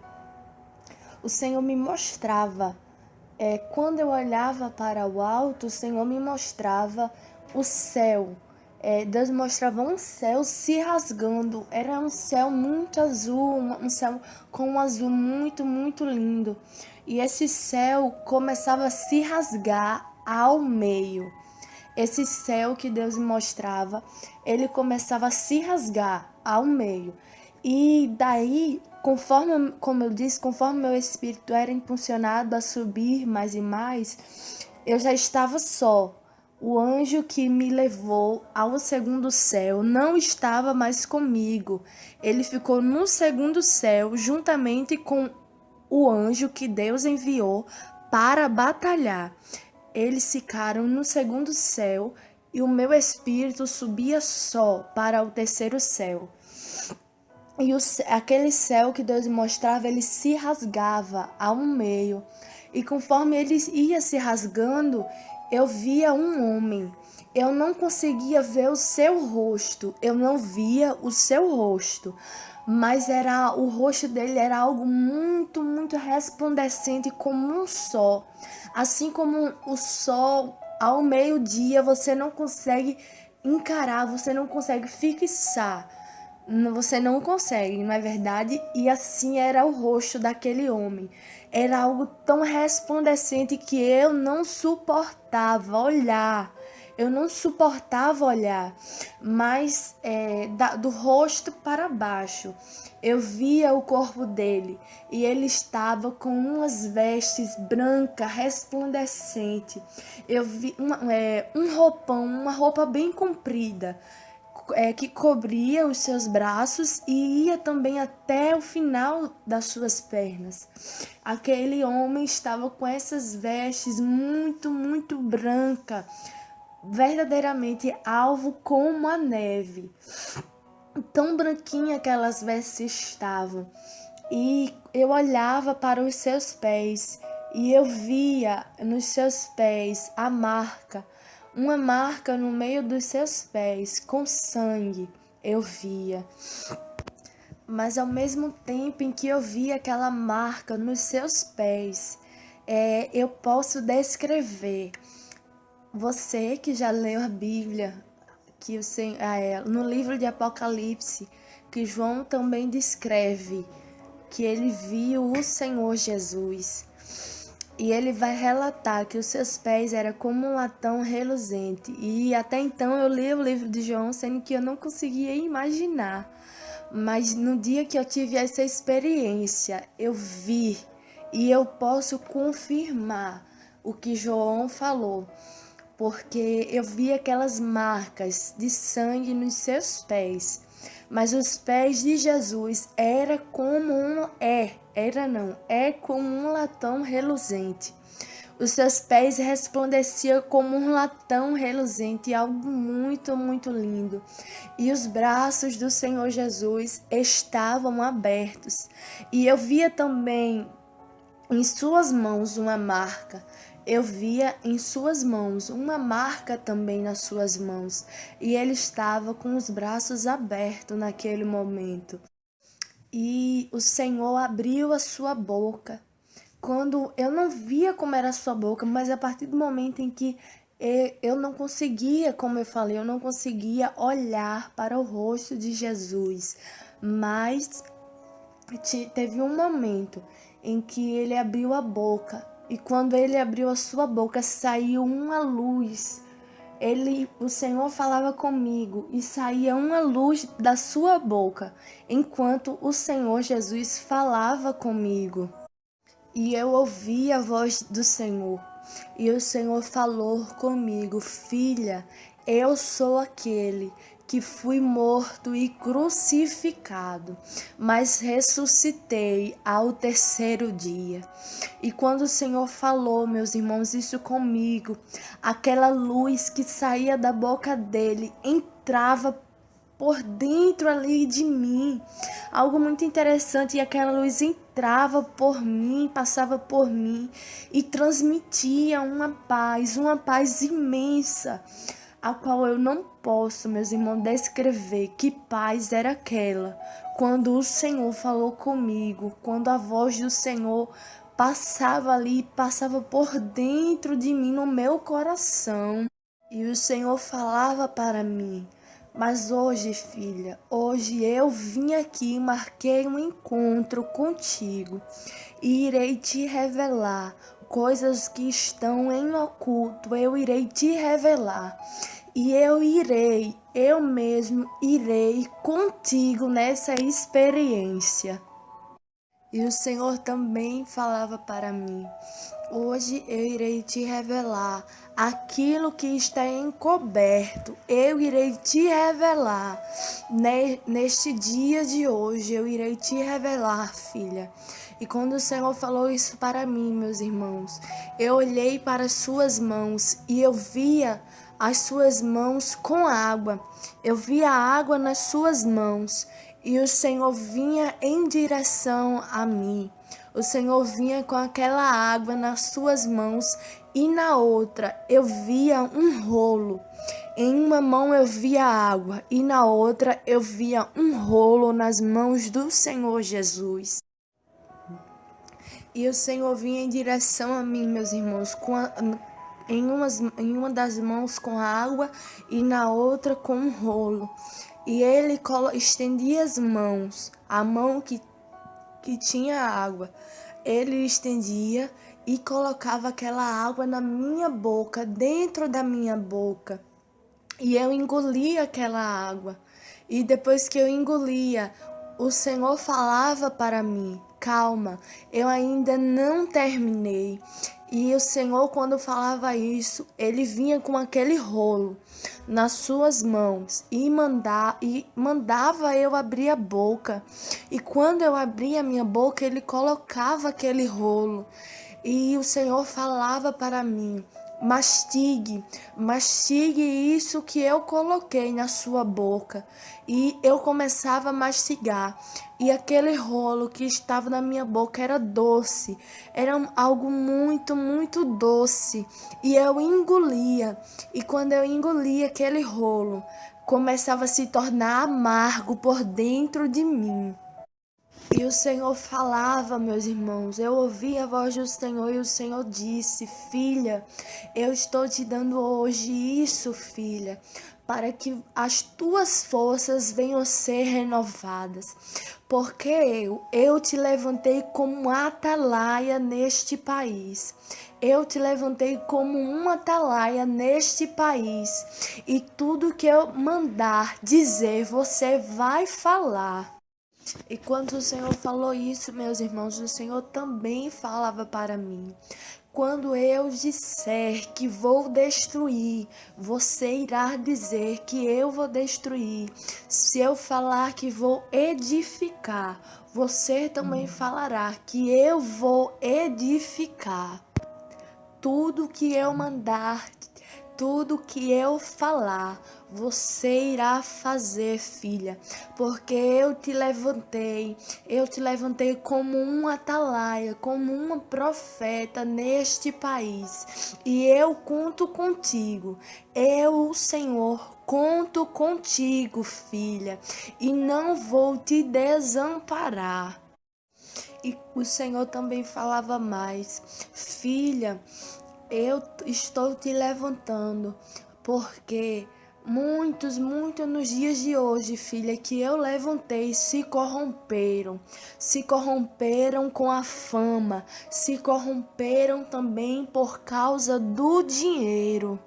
o Senhor me mostrava. Quando eu olhava para o alto, o Senhor me mostrava o céu. Deus mostrava um céu se rasgando. Era um céu muito azul, um céu com um azul muito, muito lindo. E esse céu começava a se rasgar ao meio. Esse céu que Deus me mostrava, ele começava a se rasgar ao meio. E daí, conforme, como eu disse, conforme meu espírito era impulsionado a subir mais e mais, eu já estava só. O anjo que me levou ao segundo céu não estava mais comigo. Ele ficou no segundo céu juntamente com o anjo que Deus enviou para batalhar. Eles ficaram no segundo céu e o meu espírito subia só para o terceiro céu. E aquele céu que Deus mostrava, ele se rasgava ao meio. E conforme ele ia se rasgando, eu via um homem. Eu não conseguia ver o seu rosto. Eu não via o seu rosto. Mas o rosto dele era algo muito, muito resplandecente, como um sol. Assim como o sol ao meio-dia, você não consegue encarar, você não consegue fixar. Você não consegue, não é verdade? E assim era o rosto daquele homem. Era algo tão resplandecente que eu não suportava olhar. Eu não suportava olhar, mas do rosto para baixo eu via o corpo dele e ele estava com umas vestes brancas, resplandecentes. Eu vi um roupão, uma roupa bem comprida, que cobria os seus braços e ia também até o final das suas pernas. Aquele homem estava com essas vestes muito, muito brancas, verdadeiramente alvo como a neve. Tão branquinha aquelas vestes estavam. E eu olhava para os seus pés e eu via nos seus pés a marca, uma marca no meio dos seus pés, com sangue, eu via. Mas ao mesmo tempo em que eu via aquela marca nos seus pés, eu posso descrever. Você que já leu a Bíblia, que no livro de Apocalipse, que João também descreve que ele viu o Senhor Jesus. E ele vai relatar que os seus pés eram como um latão reluzente. E até então eu li o livro de João, sendo que eu não conseguia imaginar. Mas no dia que eu tive essa experiência, eu vi e eu posso confirmar o que João falou. Porque eu vi aquelas marcas de sangue nos seus pés. Mas os pés de Jesus é como um latão reluzente. Os seus pés resplandeciam como um latão reluzente, algo muito, muito lindo. E os braços do Senhor Jesus estavam abertos. E eu via também em suas mãos uma marca. Eu via em suas mãos uma marca também nas suas mãos. E ele estava com os braços abertos naquele momento. E o Senhor abriu a sua boca. Quando eu não via como era a sua boca, mas a partir do momento em que eu não conseguia, como eu falei, eu não conseguia olhar para o rosto de Jesus. Mas teve um momento em que ele abriu a boca. E quando ele abriu a sua boca, saiu uma luz. O Senhor falava comigo e saía uma luz da sua boca, enquanto o Senhor Jesus falava comigo. E eu ouvi a voz do Senhor. E o Senhor falou comigo: filha, eu sou aquele que fui morto e crucificado, mas ressuscitei ao terceiro dia. E quando o Senhor falou, meus irmãos, isso comigo, aquela luz que saía da boca dele entrava por dentro ali de mim, algo muito interessante, e aquela luz entrava por mim, passava por mim e transmitia uma paz imensa, a qual eu não posso, meus irmãos, descrever que paz era aquela, quando o Senhor falou comigo, quando a voz do Senhor passava ali, passava por dentro de mim, no meu coração, e o Senhor falava para mim: mas hoje, filha, hoje eu vim aqui e marquei um encontro contigo e irei te revelar coisas que estão em oculto, eu irei te revelar. E eu mesmo irei contigo nessa experiência. E o Senhor também falava para mim: hoje eu irei te revelar aquilo que está encoberto. Eu irei te revelar. Neste dia de hoje, eu irei te revelar, filha. E quando o Senhor falou isso para mim, meus irmãos, eu olhei para as suas mãos e eu via as suas mãos com água. Eu via a água nas suas mãos. E o Senhor vinha em direção a mim. O Senhor vinha com aquela água nas suas mãos e na outra eu via um rolo. Em uma mão eu via água e na outra eu via um rolo nas mãos do Senhor Jesus. E o Senhor vinha em direção a mim, meus irmãos, em uma das mãos com água e na outra com um rolo. E ele estendia as mãos, a mão que tinha água. Ele estendia e colocava aquela água na minha boca, dentro da minha boca. E eu engolia aquela água. E depois que eu engolia, o Senhor falava para mim: calma, eu ainda não terminei. E o Senhor, quando falava isso, ele vinha com aquele rolo nas suas mãos e mandava eu abrir a boca. E quando eu abria a minha boca, ele colocava aquele rolo. E o Senhor falava para mim: mastigue isso que eu coloquei na sua boca. E eu começava a mastigar. E aquele rolo que estava na minha boca era doce, era algo muito, muito doce. E eu engolia. E quando eu engolia aquele rolo, começava a se tornar amargo por dentro de mim. E o Senhor falava, meus irmãos, eu ouvi a voz do Senhor e o Senhor disse: filha, eu estou te dando hoje isso, filha, para que as tuas forças venham ser renovadas. Porque eu te levantei como atalaia neste país. Eu te levantei como uma atalaia neste país. E tudo que eu mandar dizer, você vai falar. E quando o Senhor falou isso, meus irmãos, o Senhor também falava para mim: quando eu disser que vou destruir, você irá dizer que eu vou destruir. Se eu falar que vou edificar, você também falará que eu vou edificar. Tudo que eu mandar, tudo que eu falar, você irá fazer, filha, porque eu te levantei como uma atalaia, como uma profeta neste país, e eu conto contigo. Eu, o Senhor, conto contigo, filha, e não vou te desamparar. E o Senhor também falava mais: filha, eu estou te levantando, porque muitos nos dias de hoje, filha, que eu levantei, se corromperam com a fama, se corromperam também por causa do dinheiro.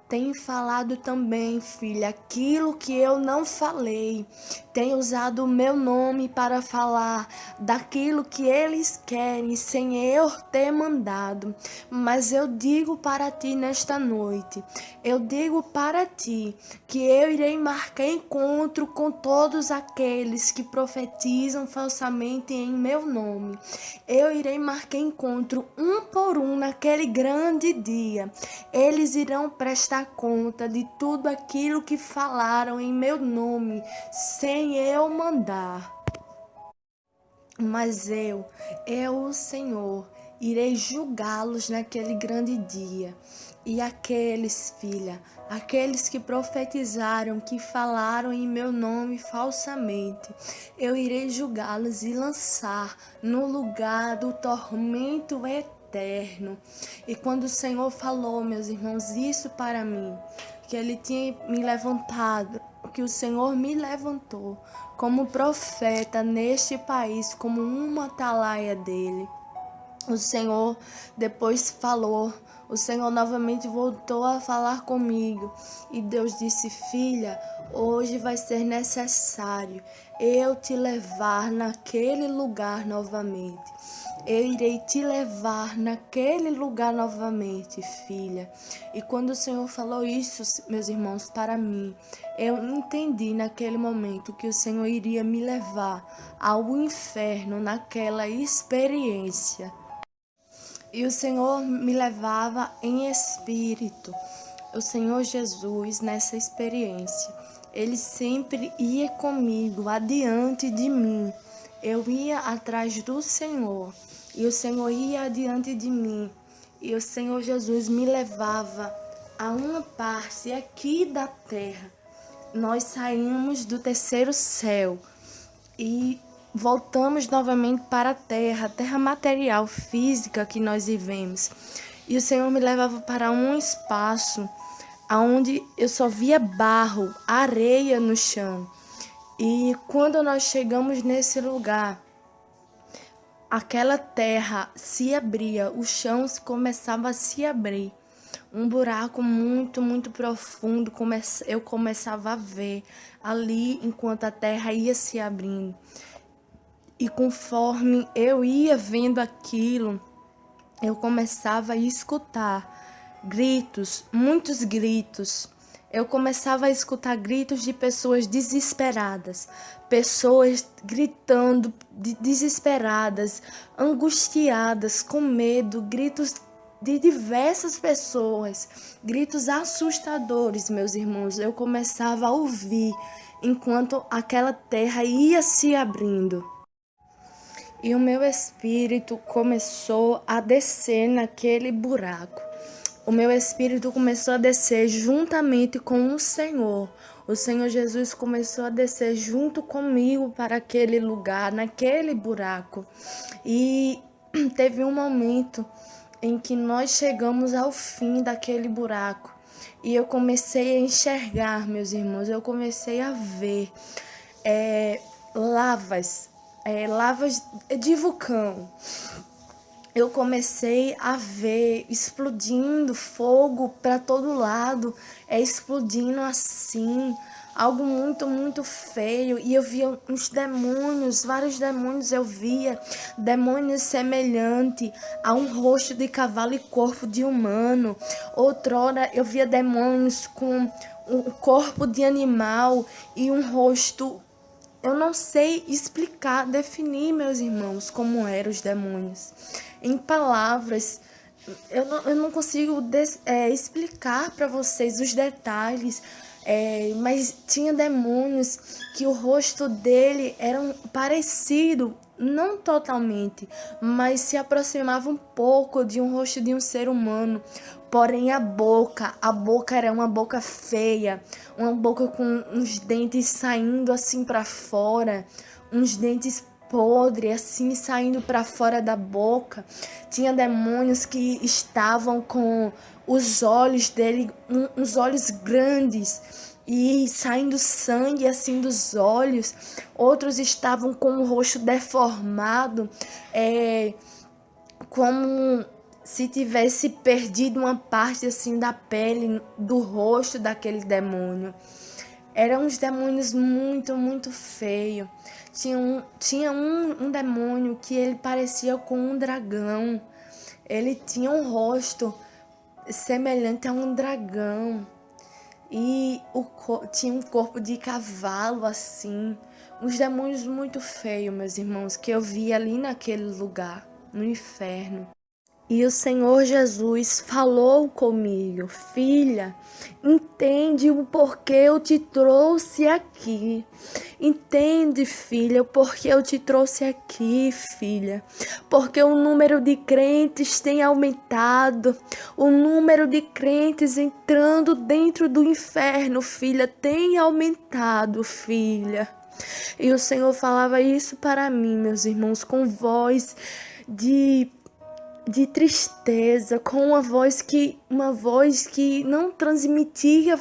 Tem falado também, filha, aquilo que eu não falei. Tem usado o meu nome para falar daquilo que eles querem sem eu ter mandado. Mas eu digo para ti nesta noite, eu digo para ti que eu irei marcar encontro com todos aqueles que profetizam falsamente em meu nome. Eu irei marcar encontro um por um naquele grande dia. Eles irão prestar conta de tudo aquilo que falaram em meu nome, sem eu mandar. Mas eu, o Senhor, irei julgá-los naquele grande dia. E aqueles, filha, aqueles que profetizaram, que falaram em meu nome falsamente, eu irei julgá-los e lançar no lugar do tormento eterno. E quando o Senhor falou, meus irmãos, isso para mim, que Ele tinha me levantado, que o Senhor me levantou como profeta neste país, como uma atalaia dele. O Senhor depois falou, o Senhor novamente voltou a falar comigo. E Deus disse: filha, hoje vai ser necessário eu te levar naquele lugar novamente. Eu irei te levar naquele lugar novamente, filha. E quando o Senhor falou isso, meus irmãos, para mim, eu entendi naquele momento que o Senhor iria me levar ao inferno naquela experiência. E o Senhor me levava em espírito. O Senhor Jesus, nessa experiência, Ele sempre ia comigo, adiante de mim. Eu ia atrás do Senhor e o Senhor ia adiante de mim. E o Senhor Jesus me levava a uma parte aqui da terra. Nós saímos do terceiro céu e voltamos novamente para a terra material, física que nós vivemos. E o Senhor me levava para um espaço onde eu só via barro, areia no chão. E quando nós chegamos nesse lugar, aquela terra se abria, o chão começava a se abrir. Um buraco muito, muito profundo, eu começava a ver ali enquanto a terra ia se abrindo. E conforme eu ia vendo aquilo, eu começava a escutar gritos, muitos gritos. Eu começava a escutar gritos de pessoas desesperadas, pessoas gritando, desesperadas, angustiadas, com medo, gritos de diversas pessoas, gritos assustadores, meus irmãos, eu começava a ouvir enquanto aquela terra ia se abrindo. E o meu espírito começou a descer naquele buraco. O meu espírito começou a descer juntamente com o Senhor. O Senhor Jesus começou a descer junto comigo para aquele lugar, naquele buraco. E teve um momento em que nós chegamos ao fim daquele buraco. E eu comecei a enxergar, meus irmãos, eu comecei a ver lavas de vulcão. Eu comecei a ver explodindo fogo para todo lado, explodindo assim, algo muito, muito feio. E eu via uns demônios, vários demônios eu via, demônios semelhantes a um rosto de cavalo e corpo de humano. Outrora eu via demônios com um corpo de animal e um rosto. Eu não sei explicar, definir, meus irmãos, como eram os demônios. Em palavras, eu não consigo explicar para vocês os detalhes, mas tinha demônios que o rosto dele era parecido, não totalmente, mas se aproximava um pouco de um rosto de um ser humano. Porém a boca era uma boca feia, uma boca com uns dentes saindo assim para fora, uns dentes podres assim saindo para fora da boca. Tinha demônios que estavam com os olhos dele, uns olhos grandes e saindo sangue assim dos olhos. Outros estavam com o rosto deformado, como se tivesse perdido uma parte assim da pele, do rosto daquele demônio. Eram uns demônios muito, muito feios. Tinha um demônio que ele parecia com um dragão. Ele tinha um rosto semelhante a um dragão. E tinha um corpo de cavalo assim. Uns demônios muito feios, meus irmãos, que eu vi ali naquele lugar, no inferno. E o Senhor Jesus falou comigo: filha, entende o porquê eu te trouxe aqui. Entende, filha, o porquê eu te trouxe aqui, filha. Porque o número de crentes tem aumentado. O número de crentes entrando dentro do inferno, filha, tem aumentado, filha. E o Senhor falava isso para mim, meus irmãos, com voz de tristeza, com uma voz que não transmitia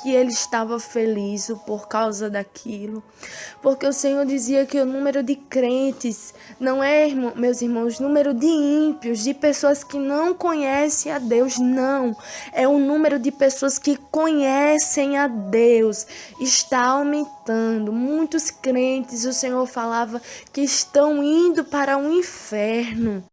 que ele estava feliz por causa daquilo. Porque o Senhor dizia que o número de crentes não é, meus irmãos, número de ímpios, de pessoas que não conhecem a Deus, não. É o número de pessoas que conhecem a Deus. Está aumentando. Muitos crentes, o Senhor falava, que estão indo para o inferno.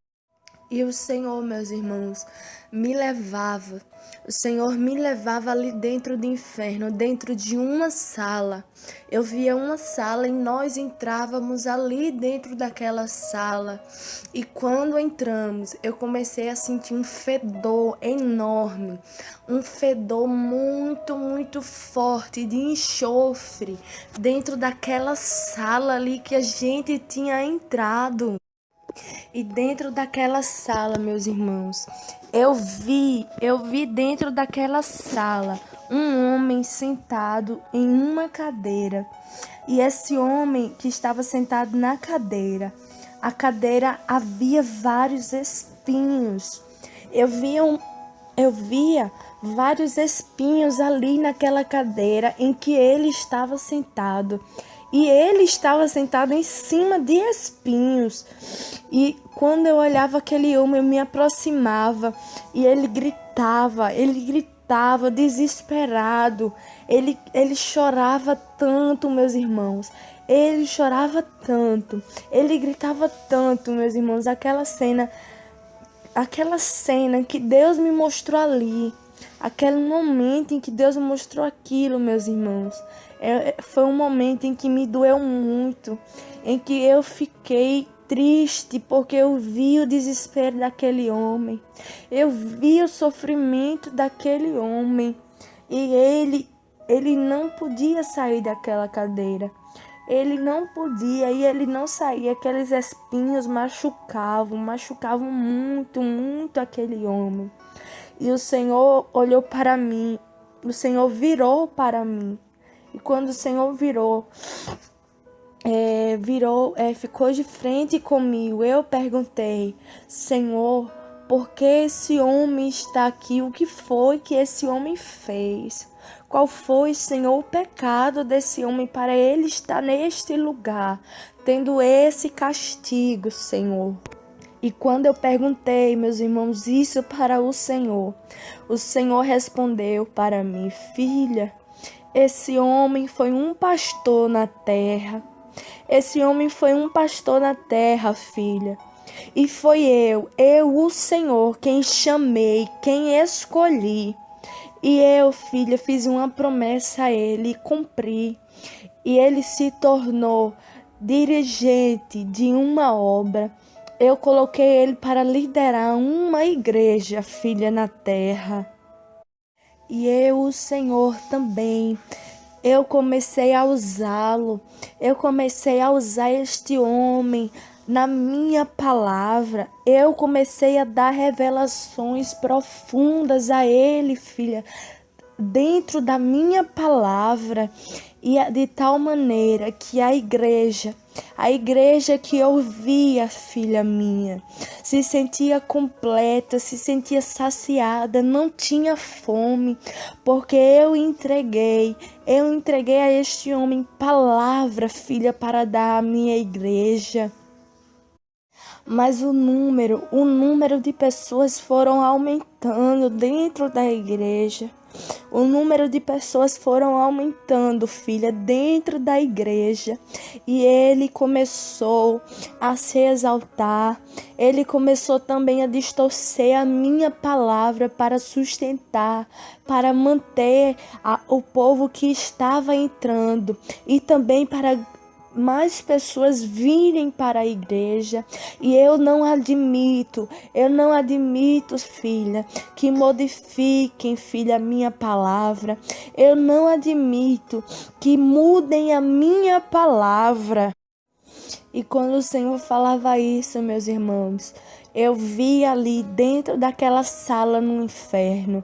E o Senhor, meus irmãos, me levava. O Senhor me levava ali dentro do inferno, dentro de uma sala. Eu via uma sala e nós entrávamos ali dentro daquela sala. E quando entramos, eu comecei a sentir um fedor enorme. Um fedor muito, muito forte de enxofre dentro daquela sala ali que a gente tinha entrado. E dentro daquela sala, meus irmãos, eu vi dentro daquela sala um homem sentado em uma cadeira. E esse homem que estava sentado na cadeira, a cadeira havia vários espinhos. Eu via vários espinhos ali naquela cadeira em que ele estava sentado. E ele estava sentado em cima de espinhos. E quando eu olhava aquele homem, eu me aproximava e ele gritava desesperado. Ele chorava tanto, meus irmãos. Ele chorava tanto. Ele gritava tanto, meus irmãos. Aquela cena que Deus me mostrou ali. Aquele momento em que Deus me mostrou aquilo, meus irmãos. Foi um momento em que me doeu muito, em que eu fiquei triste porque eu vi o desespero daquele homem. Eu vi o sofrimento daquele homem. E ele não podia sair daquela cadeira. Ele não podia e ele não saía. Aqueles espinhos machucavam muito, muito aquele homem. E o Senhor olhou para mim. O Senhor virou para mim. E quando o Senhor ficou de frente comigo, eu perguntei: Senhor, por que esse homem está aqui? O que foi que esse homem fez? Qual foi, Senhor, o pecado desse homem para ele estar neste lugar, tendo esse castigo, Senhor? E quando eu perguntei, meus irmãos, isso para o Senhor respondeu para mim: filha, esse homem foi um pastor na terra. Esse homem foi um pastor na terra, filha. E foi eu, o Senhor, quem chamei, quem escolhi. E eu, filha, fiz uma promessa a ele e cumpri. E ele se tornou dirigente de uma obra. Eu coloquei ele para liderar uma igreja, filha, na terra. E eu, o Senhor, também. Eu comecei a usá-lo. Eu comecei a usar este homem na minha palavra. Eu comecei a dar revelações profundas a ele, filha, dentro da minha palavra. E de tal maneira que a igreja que ouvia, filha minha, se sentia completa, se sentia saciada, não tinha fome, porque eu entreguei a este homem palavra, filha, para dar à minha igreja. Mas o número de pessoas foram aumentando dentro da igreja. O número de pessoas foram aumentando, filha, dentro da igreja. E ele começou a se exaltar. Ele começou também a distorcer a minha palavra para sustentar, para manter o povo que estava entrando. E também para mais pessoas virem para a igreja. E eu não admito, filha, que modifiquem, filha, a minha palavra. Eu não admito que mudem a minha palavra. E quando o Senhor falava isso, meus irmãos, eu vi ali dentro daquela sala no inferno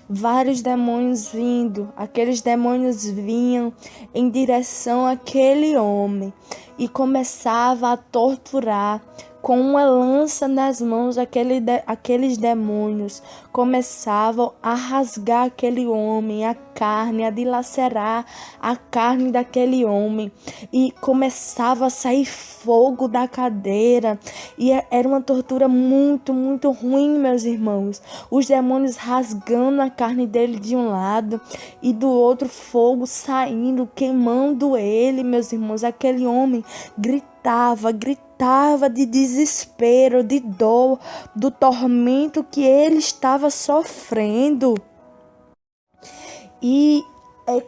vários demônios vindo. Aqueles demônios vinham em direção àquele homem e começava a torturar. Com uma lança nas mãos, aqueles demônios começavam a rasgar aquele homem, a carne, a dilacerar a carne daquele homem. E começava a sair fogo da cadeira. E era uma tortura muito, muito ruim, meus irmãos. Os demônios rasgando a carne dele de um lado e do outro, fogo saindo, queimando ele, meus irmãos. Aquele homem gritava de desespero, de dor, do tormento que ele estava sofrendo. E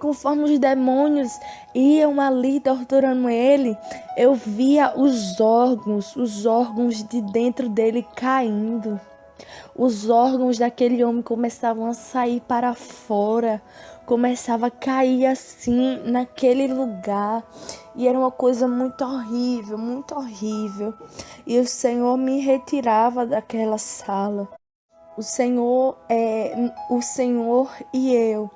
conforme os demônios iam ali torturando ele, eu via os órgãos de dentro dele caindo. Os órgãos daquele homem começavam a sair para fora, começava a cair assim naquele lugar. E era uma coisa muito horrível, muito horrível. E o Senhor me retirava daquela sala. O Senhor e eu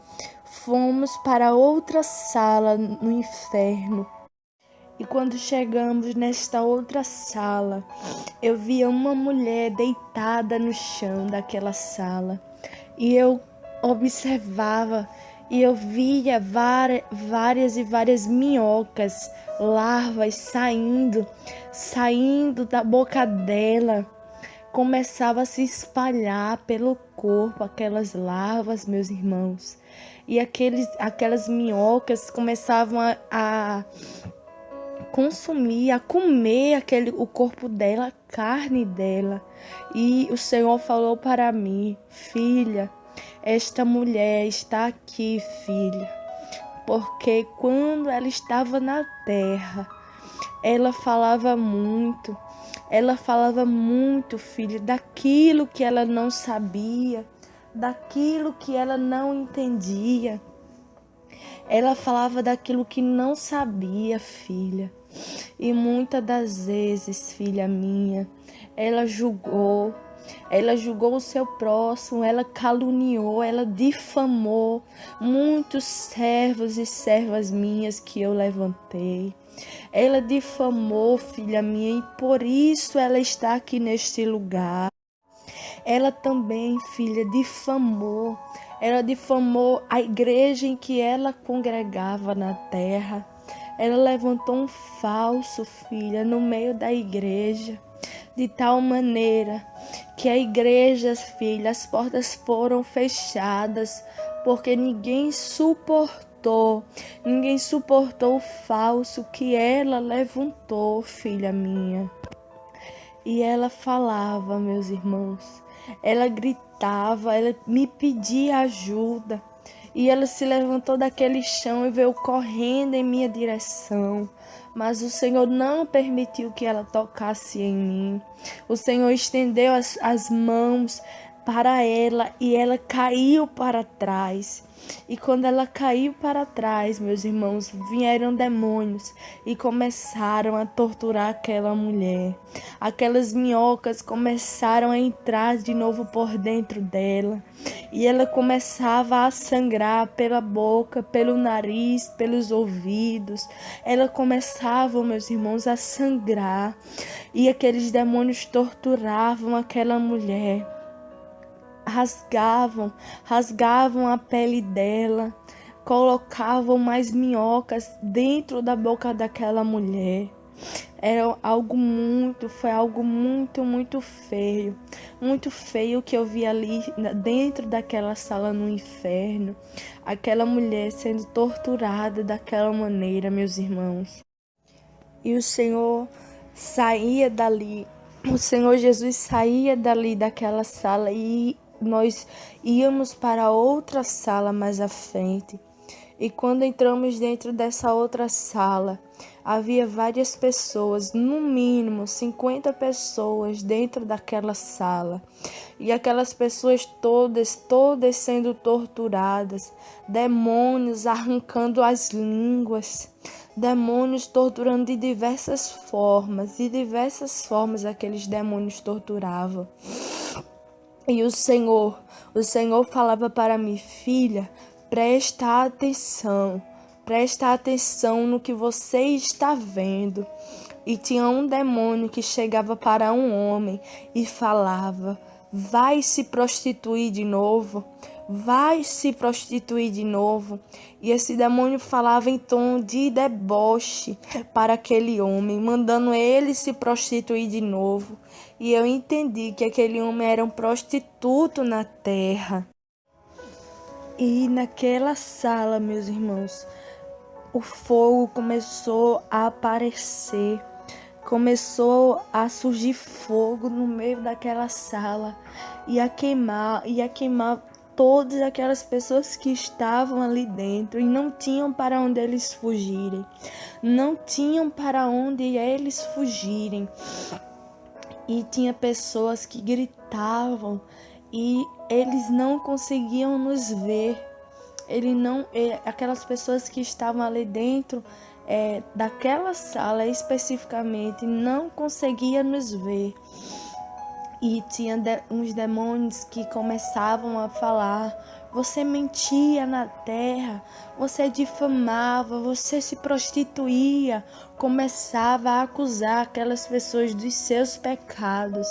fomos para outra sala no inferno. E quando chegamos nesta outra sala, eu via uma mulher deitada no chão daquela sala. E eu observava e eu via várias minhocas, larvas saindo da boca dela. Começava a se espalhar pelo corpo aquelas larvas, meus irmãos. E aquelas minhocas começavam a consumir, a comer o corpo dela, a carne dela. E o Senhor falou para mim: filha, esta mulher está aqui, filha, porque quando ela estava na terra, ela falava muito, Ela falava muito, filha, daquilo que ela não sabia, daquilo que ela não entendia. Ela falava daquilo que não sabia, filha. E muitas das vezes, filha minha, ela julgou o seu próximo, ela caluniou, ela difamou muitos servos e servas minhas que eu levantei. Ela difamou, filha minha, e por isso ela está aqui neste lugar. Ela também, filha, difamou. Ela difamou a igreja em que ela congregava na terra. Ela levantou um falso, filha, no meio da igreja, de tal maneira que a igreja, filha, as portas foram fechadas, porque ninguém suportou o falso que ela levantou, filha minha. E ela falava, meus irmãos, ela gritava, ela me pedia ajuda. E ela se levantou daquele chão e veio correndo em minha direção. Mas o Senhor não permitiu que ela tocasse em mim. O Senhor estendeu as mãos para ela e ela caiu para trás. E quando ela caiu para trás, meus irmãos, vieram demônios e começaram a torturar aquela mulher. Aquelas minhocas começaram a entrar de novo por dentro dela. E ela começava a sangrar pela boca, pelo nariz, pelos ouvidos. Ela começava, meus irmãos, a sangrar. E aqueles demônios torturavam aquela mulher. Rasgavam a pele dela, colocavam mais minhocas dentro da boca daquela mulher. Foi algo muito feio. Muito feio que eu vi ali dentro daquela sala no inferno. Aquela mulher sendo torturada daquela maneira, meus irmãos. E o Senhor saía dali. O Senhor Jesus saía dali daquela sala e nós íamos para outra sala mais à frente. E quando entramos dentro dessa outra sala, havia várias pessoas, no mínimo 50 pessoas dentro daquela sala. E aquelas pessoas todas sendo torturadas, demônios arrancando as línguas, demônios torturando de diversas formas aqueles demônios torturavam. E o Senhor falava para mim, filha, presta atenção no que você está vendo. E tinha um demônio que chegava para um homem e falava, vai se prostituir de novo. E esse demônio falava em tom de deboche para aquele homem, mandando ele se prostituir de novo. E eu entendi que aquele homem era um prostituto na terra. E naquela sala, meus irmãos, o fogo começou a aparecer. Começou a surgir fogo no meio daquela sala e a queimar todas aquelas pessoas que estavam ali dentro e não tinham para onde eles fugirem. E tinha pessoas que gritavam e eles não conseguiam nos ver. Aquelas pessoas que estavam ali dentro daquela sala especificamente não conseguiam nos ver. E tinha uns demônios que começavam a falar, você mentia na terra, você difamava, você se prostituía, começava a acusar aquelas pessoas dos seus pecados.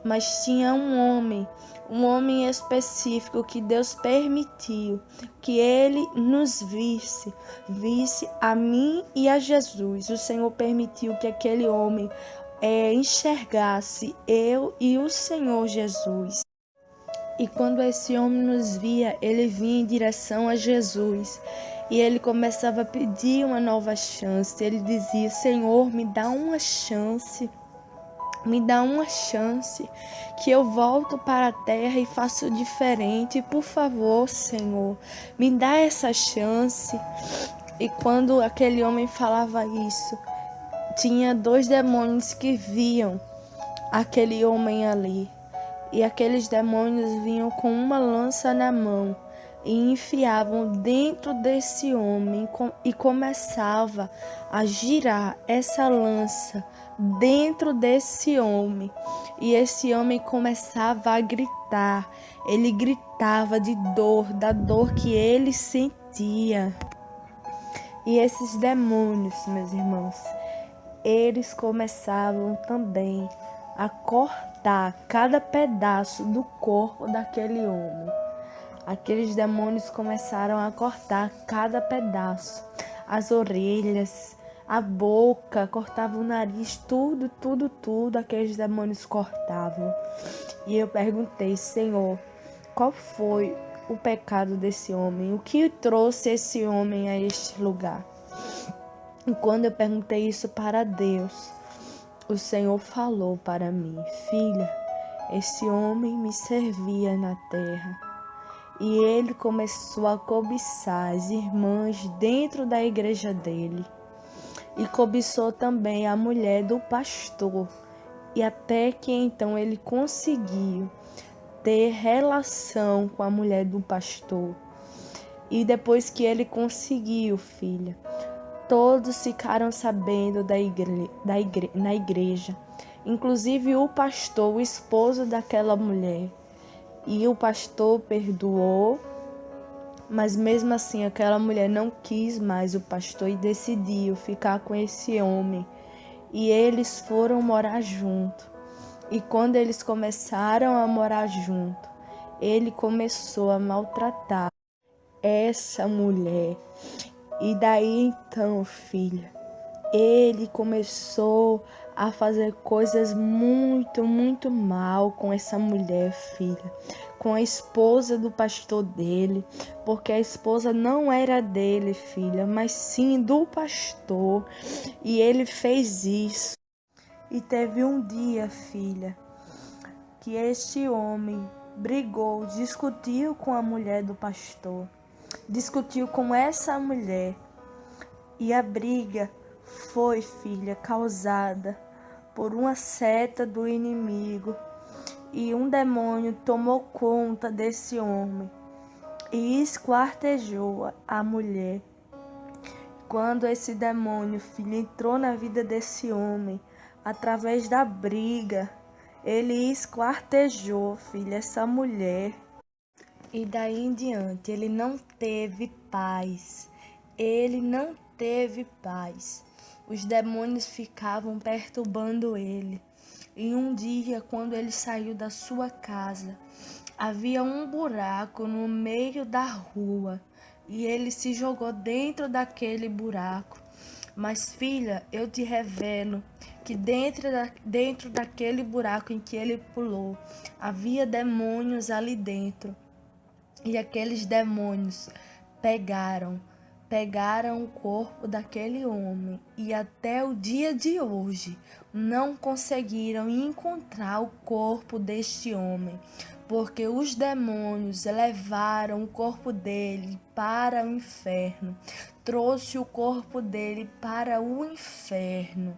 Mas tinha um homem específico que Deus permitiu que ele nos visse a mim e a Jesus. O Senhor permitiu que aquele homem enxergasse eu e o Senhor Jesus. E quando esse homem nos via, ele vinha em direção a Jesus. E ele começava a pedir uma nova chance. Ele dizia, Senhor, me dá uma chance. Me dá uma chance, que eu volto para a terra e faço diferente. Por favor, Senhor, me dá essa chance. E quando aquele homem falava isso, tinha 2 demônios que viam aquele homem ali. E aqueles demônios vinham com uma lança na mão e enfiavam dentro desse homem e começava a girar essa lança dentro desse homem. E esse homem começava a gritar. Ele gritava de dor, da dor que ele sentia. E esses demônios, meus irmãos, eles começavam também a cortar cada pedaço do corpo daquele homem. Aqueles demônios começaram a cortar cada pedaço, as orelhas, a boca, cortavam o nariz, tudo, aqueles demônios cortavam. E eu perguntei, Senhor, qual foi o pecado desse homem? O que trouxe esse homem a este lugar? E quando eu perguntei isso para Deus, o Senhor falou para mim, filha, esse homem me servia na terra. E ele começou a cobiçar as irmãs dentro da igreja dele. E cobiçou também a mulher do pastor. E até que então ele conseguiu ter relação com a mulher do pastor. E depois que ele conseguiu, filha, todos ficaram sabendo na igreja, inclusive o pastor, o esposo daquela mulher. E o pastor perdoou, mas mesmo assim aquela mulher não quis mais o pastor e decidiu ficar com esse homem. E eles foram morar junto. E quando eles começaram a morar junto, ele começou a maltratar essa mulher. E daí então, filha, ele começou a fazer coisas muito mal com essa mulher, filha, com a esposa do pastor dele, porque a esposa não era dele, filha, mas sim do pastor. E ele fez isso. E teve um dia, filha, que este homem brigou, discutiu com a mulher do pastor, discutiu com essa mulher. E a briga foi, filha, causada por uma seta do inimigo. E um demônio tomou conta desse homem e esquartejou a mulher. Quando esse demônio, filha, entrou na vida desse homem, através da briga, ele esquartejou, filha, essa mulher. E daí em diante, ele não teve paz. Ele não teve paz. Os demônios ficavam perturbando ele. E um dia, quando ele saiu da sua casa, havia um buraco no meio da rua. E ele se jogou dentro daquele buraco. Mas, filha, eu te revelo que dentro daquele buraco em que ele pulou, havia demônios ali dentro. E aqueles demônios pegaram o corpo daquele homem e até o dia de hoje não conseguiram encontrar o corpo deste homem, porque os demônios levaram o corpo dele para o inferno, trouxe o corpo dele para o inferno.